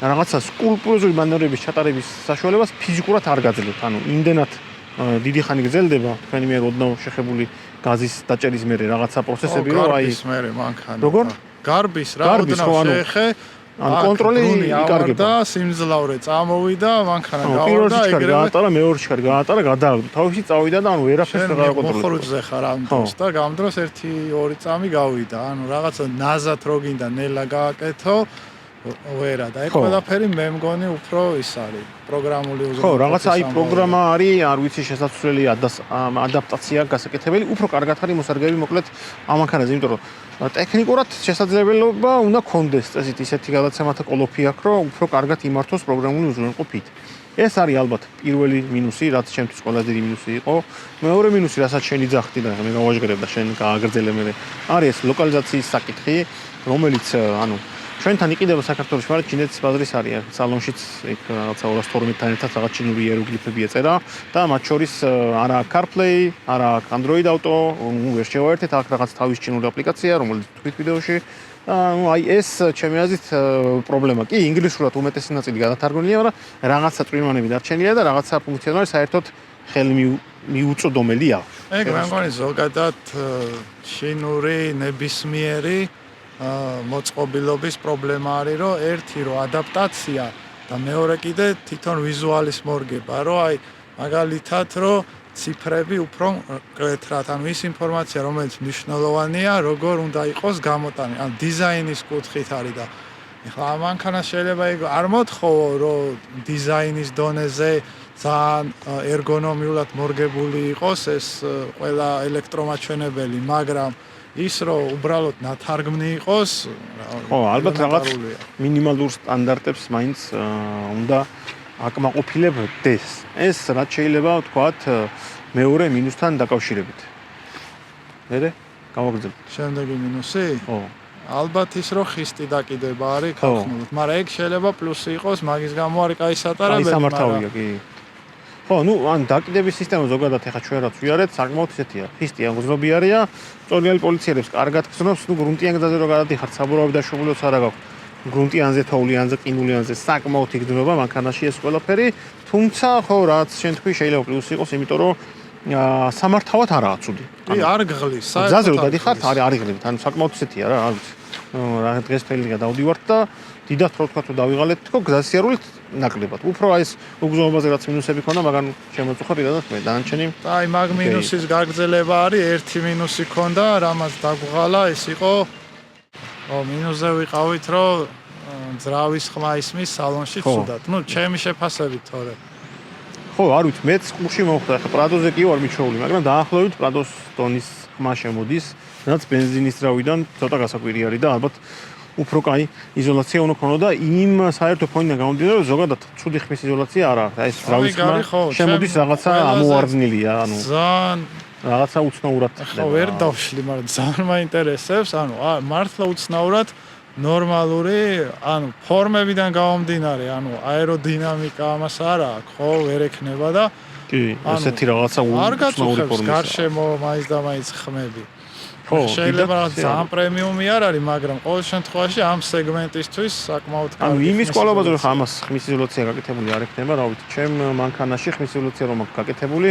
რაღაცა სკულპტურული მანევრების ჩატარების საშუალებას ფიზიკურად არ გაძლევთ. ანუ იმდენად დიდი ხანი გრძელდება თქვენი მიერ ოდნავ შეხებული გაზის დაჭერის მერე რაღაცა პროცესები, რომ აი გარბის მერე მანქანა. როგორ? გარბის რა ოდნავ შეხე ანუ კონტროლი იკარგება და სიმძლავრე წამოვიდა, მანქანა პირველ გავარდა, რიგში გაატარა, მეორე რიგში გაატარა, გადააგდო. თავში წავიდა და ანუ ვერაფერს ვერ აკონტროლებდა. მოხურულზე ხარ ამ დროს და გამ დროს 1-2 წამი გავიდა. ანუ რაღაცა ნაზად რო გინდა ნელა გააკეთო, ვერა და ეს ყველაფერი მე მგონი უფრო ის არის პროგრამული უზრუნველყოფის. ხო, რაღაცა აი პროგრამა არის, არ ვიცი შესაძლებელი ადაპტაცია გასაკეთებელი, უფრო კარგად არის მოსარგებლები მოკლედ ამ მანქანაზე, იმიტომ რომ ტექნიკურად შესაძლებლობა უნდა კონდეს წესით ისეთი გადაცემათა კოლოფი აქვს, რომ უფრო კარგად იმართოს პროგრამული უზრუნველყოფით. ეს არის ალბათ პირველი მინუსი, რაც ჩემთვის ყველაზე დიდი მინუსი იყო. მეორე მინუსი, რასაც შენი ძახდი და მე გავაჟღერებ და შენ გააგრძელე მე, არის ეს ლოკალიზაციის საკითხი, რომელიც ანუ ჩვენთან იყიდება საქართველოში, მაგრამ ჩინეთის ბაზრის არის, სალონშიც იქ რაღაცა 212-თან ერთად რაღაც ჩინური იეროგლიფები ეწერა და მათ შორის არა CarPlay, არა Android Auto, ვერ შევაერთეთ, აქ რაღაც თავის ჩინური აპლიკაცია, რომელიც თქვით ვიდეოში. ანუ აი ეს ჩემი აზრით პრობლემა. კი, ინგლისურად უმეტესი ნაწილი გადათარგმნილია, მაგრამ რაღაცა წვრილმანები დარჩენილია და რაღაცა ფუნქციონალი საერთოდ ხელი მიუწვდომელი აქვს. ეგ მე მგონი ზოგადად ჩინური ნებისმიერი მოწყობილობის პრობლემა არის, რომ ერთი რომ ადაპტაცია და მეორე კიდე თვითონ ვიზუალის მორგება, რომ აი მაგალითად რომ ციფრები უფრო მკვეთრად, ანუ ის ინფორმაცია, რომელიც მნიშვნელოვანია, როგორ უნდა იყოს გამოტანი, ან დიზაინის კუთხით არის და ეხლა ამ მანქანას შეიძლება არ მოთხოვო, რომ დიზაინის დონეზე ძალიან ერგონომიულად მორგებული იყოს ეს ყველა ელექტრომაჩვენებელი, მაგრამ ის რომ უბრალოდ ნათარგმნი იყოს, ხო, ალბათ რაღაც მინიმალურ სტანდარტებს მაინც უნდა აკმაყოფილებდეს. ეს რაც შეიძლება ვთქვათ მეორე მინუსთან დაკავშირებით. მერე გავაგრძელებ. შემდეგი მინუსი? ხო. ალბათ ის რომ ხისტი დაკიდება არის ქართულად, მაგრამ ეგ შეიძლება პლუსი იყოს, მაგის გამო არის კაი სატარებელი, მაგრამ სამართავია კი. ხო, ну, ან დაკიდების სისტემა ზოგადად ეხა ჩვენ რაც ვიარეთ, საკმაოდ ისეთია. ხისტი აღზრობიარია, წორიალი პოლიციელებს კარგად გზნობს, ну, გრუნტიან გზაზე რო გადადიხართ, საბურავი და შუბლოც არა გაქვს. გრუნტიანზე, თოვლიანზე, ყინულიანზე საკმაოდ იგრძნობა მანქანაში ეს ყველაფერი, თუმცა ხო, რაც შენ თქვი, შეიძლება პლუსი იყოს, იმიტომ რომ სამართავად არაა ცუდი. კი, არ გღლის, საერთოდ. გზაზე რო გადიხართ, არ იღლებთ, ანუ საკმაოდ ისეთია რა, არ ვიცი. რა დღეს თელი გადავდივართ და დიდად რო თქვა თუ დავიღალეთ, თქო გზასიარულით ნაკლებად. უფრო აი ეს უგზნობაზე რაც მინუსები ქონდა, მაგრამ შემოწუხა პირადად მე დანარჩენი. აი მაგ მინუსის გაგრძელება არის, ერთი მინუსი ქონდა, რამაც დაგვღალა, ეს იყო მინუსზე ვიყავით, რომ ძრავის ხმა ისმის სალონში ცუდად. ნუ ჩემი შეფასებით თორე. ხო, არ ვიცი, მეც ყურში მოხვდა, ხა პრადოზე კი ვარ მიჩვეული, მაგრამ დაახლოებით პრადოს დონის ხმა შემოდის, რაც ბენზინის ძრავიდან ცოტა გასაკვირი არის და ალბათ უფრო კაი იზოლაცია უნდა ქონოდა იმ საერთო ფონიდან გამომდინარე, რომ ზოგადად ცუდი ხმის იზოლაცია არ აქვს. ეს ძრავის ხმა შემოდის რაღაცა ამოვარდნილია, ანუ ძალიან რაღაცა უცნაურად ხდება. ხო, ვერ დავშლი, მაგრამ ძალიან მაინტერესებს, ანუ მართლა უცნაურად ნორმალური, ანუ ფორმებიდან გამომდინარე, ანუ აეროდინამიკა ამას არ აქვს, ხო, ვერ ექნება და კი, ესეთი რაღაცა უცნაური ფორმაა. გარშემო მაინც და მაინც ხმები. ხო, შეიძლება ძალიან პრემიუმი არ არის, მაგრამ ყოველ შემთხვევაში ამ სეგმენტისთვის საკმაოდ კარგი. ანუ იმის კვალობაზე რომ ამას ხმის იზოლაცია გაკეთებული არ ექნება, რა ვიცი, ჩემ მანქანაში ხმის იზოლაცია რომ აქვს გაკეთებული,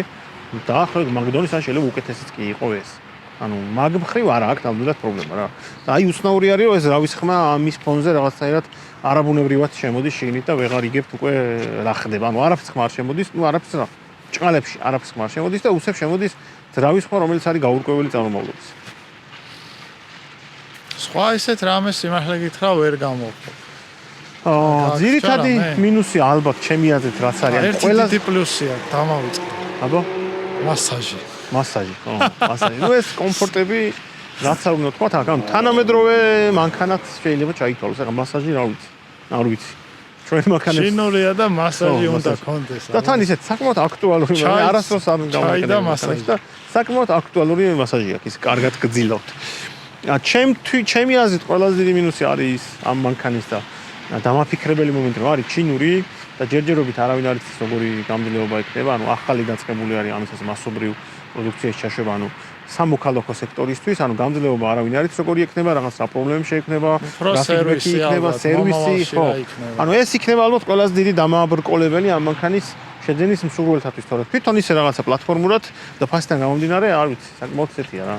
დაახლოებით მაგდონის ან შეიძლება უკეთესიც კი იყო ეს. ანუ მაგ მხრივ არ აქვს ნამდვილად პრობლემა რა. და აი უცნაური არის რომ ეს რავის ხმა ამის ფონზე რაღაცაირად არაბუნებრივად შემოდის შიგნით და ვეღარ იგებთ უკვე რა ხდება. ანუ არაფერს ხმა არ შემოდის, ну არაფერს რა. ჭყალებში არაფერს ხმა არ შემოდის და უსებ შემოდის ძრავის ხმა, რომელიც არის გაურკვეველი წარმომავლობის. სხვა ისეთ რამეს სიმართლე გითხრა ვერ გამოვხო. ძირითადი მინუსი ალბათ ჩემი აზრით რაც არის, ყველა დიდი პლუსია, დამავიწყე. აბა, მასაჟი. მასაჟი, ხო, მასაჟი. ну ეს კომფორტები რაც არ უნდა თქვა, ანუ თანამედროვე მანქანაც შეიძლება ჩაითვალოს, ახლა მასაჟი რა ვიცი. არ ვიცი. ჩვენ მანქანებს ჩინურია და მასაჟი უნდა კონდეს. და თან ისეთ საკმაოდ აქტუალური, არასდროს არ გამოვაკეთე მასაჟი და საკმაოდ აქტუალური მასაჟი აქვს, ის კარგად გძილავთ. ჩემი აზრით ყველაზე დიდი მინუსი არის ამ მანქანის და დამაფიქრებელი მომენტი რომ არის ჩინური და ჯერჯერობით არავინ არ იცის როგორი გამძლეობა იქნება, ანუ ახალი დაწყებული არის ამისას მასობრივ პროდუქციის ჩაშვება, ანუ სამოქალაქო სექტორისთვის, ანუ გამძლეობა არავინ არ იცის როგორი იქნება, რაღაც რა პრობლემები შეექნება, რა ფიდბექი იქნება, სერვისი, ხო. ანუ ეს იქნება ალბათ ყველაზე დიდი დამააბრკოლებელი ამ მანქანის შეძენის მსურველთათვის, თორე თვითონ ისე რაღაცა პლატფორმურად და ფასთან გამომდინარე, არ ვიცი, საკმაოდ ისეთია რა.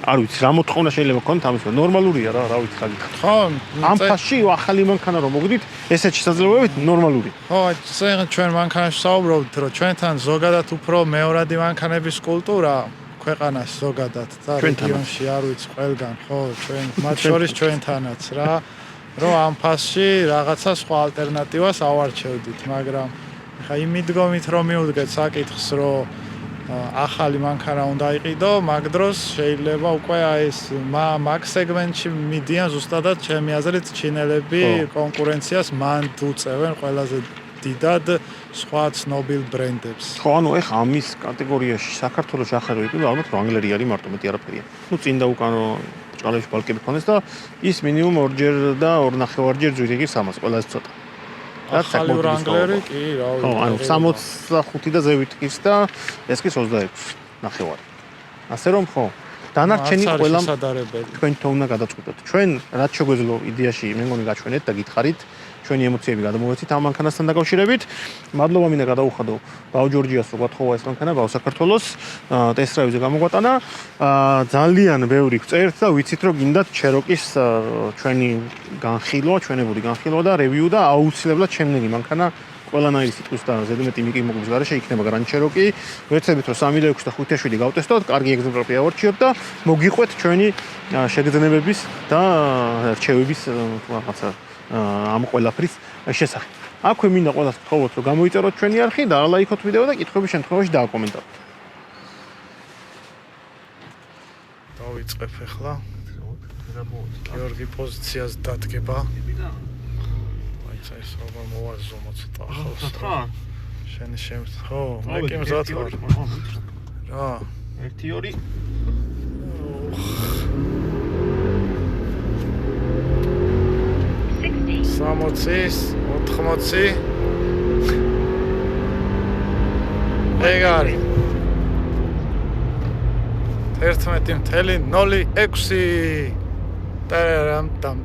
არ ვიცი, რა მოთხოვნა შეიძლება გქონდეთ ამის, ნორმალურია რა ვიცი, რა გიქნა. ხო, ამ ფასში ახალი მანქანა რომ მოგდით, ესეთ შესაძლებლობებით ნორმალურია. ხო, ჩვენ მანქანაში საუბრობთ, რომ ჩვენთან ზოგადად უფრო მეორადი მანქანების კულტურა ქვეყანას ზოგადად და რეგიონში არ ვიცი ყველგან, ხო, ჩვენ მათ შორის ჩვენთანაც რა, რომ ამ ფასში რაღაცა სხვა ალტერნატივას ავარჩევდით, მაგრამ ხა იმ მიდგომით რომ მიუდგეთ საკითხს, რომ ახალი მანქანა უნდა იყიდო, მაგ დროს შეიძლება უკვე ეს მაგ სეგმენტში მიდიან ზუსტადად ჩემი აზრით ჩინელები კონკურენციას მანდ უწევენ ყველაზე დიდად სხვა ცნობილ ბრენდებს. ხო, ანუ ეხა ამის კატეგორიაში საქართველოს ახლა იყიდო, ალბათ ანგლერი არის მარტო მეტი არაფერია. ნუ წინ და უკან ჭალებში ბალკები ქონდეს და ის მინიმუმ ორჯერ და 2.5-ჯერ ზვირი 300 ყველაზე ცოტა. ახალი ანგლერი კი, რა ვიცი. ხო, ანუ 65 და ზევით ის და ეს კი 26.5. ასე რომ ხო, დანარჩენი ყველა თქვენ თო უნდა გადაწყვეტოთ. ჩვენ რაც შეგვეძლო იდეაში მე მგონი გაჩვენეთ და გითხარით ჩვენი ემოციები გადამოვეცით ამ მანქანასთან დაკავშირებით. მადლობა მინდა გადაუხადო ბაუ ჯორჯიას რო გათხოვა ეს მანქანა ბაუ საქართველოს ტესტ-დრაივზე გამოგვატანა. ძალიან ბევრი გწერთ და ვიცით რომ გინდათ ჩეროკის ჩვენი განხილვა, ჩვენებური განხილვა და რევიუ და აუცილებლად შემდეგი მანქანა ყველანაირი სიტყვის და ზედმეტი მიკიმოგების გარეშე იქნება Grand Cherokee. ვეცდებით რომ 3.6 და 5.7 გავტესტოთ, კარგი ეგზემპლარი ავარჩიოთ და მოგიყვეთ ჩვენი შეგრძნებების და რჩევების რაღაცა ამ ყველაფრის შესახებ. აქვე მინდა ყველას გთხოვოთ რომ გამოიწეროთ ჩვენი არხი და ლაიქოთ ვიდეო და კითხვების შემთხვევაში დააკომენტაროთ. დავიწყებ ახლა. გიორგი პოზიციას დადგება. ეს როგორ მოვაზრდო ცოტა ახალს. შენი ხო, მე კი მზად ვარ. რა, 1-2 60, 80. ეგარი. 11.06. ტერერამ დამ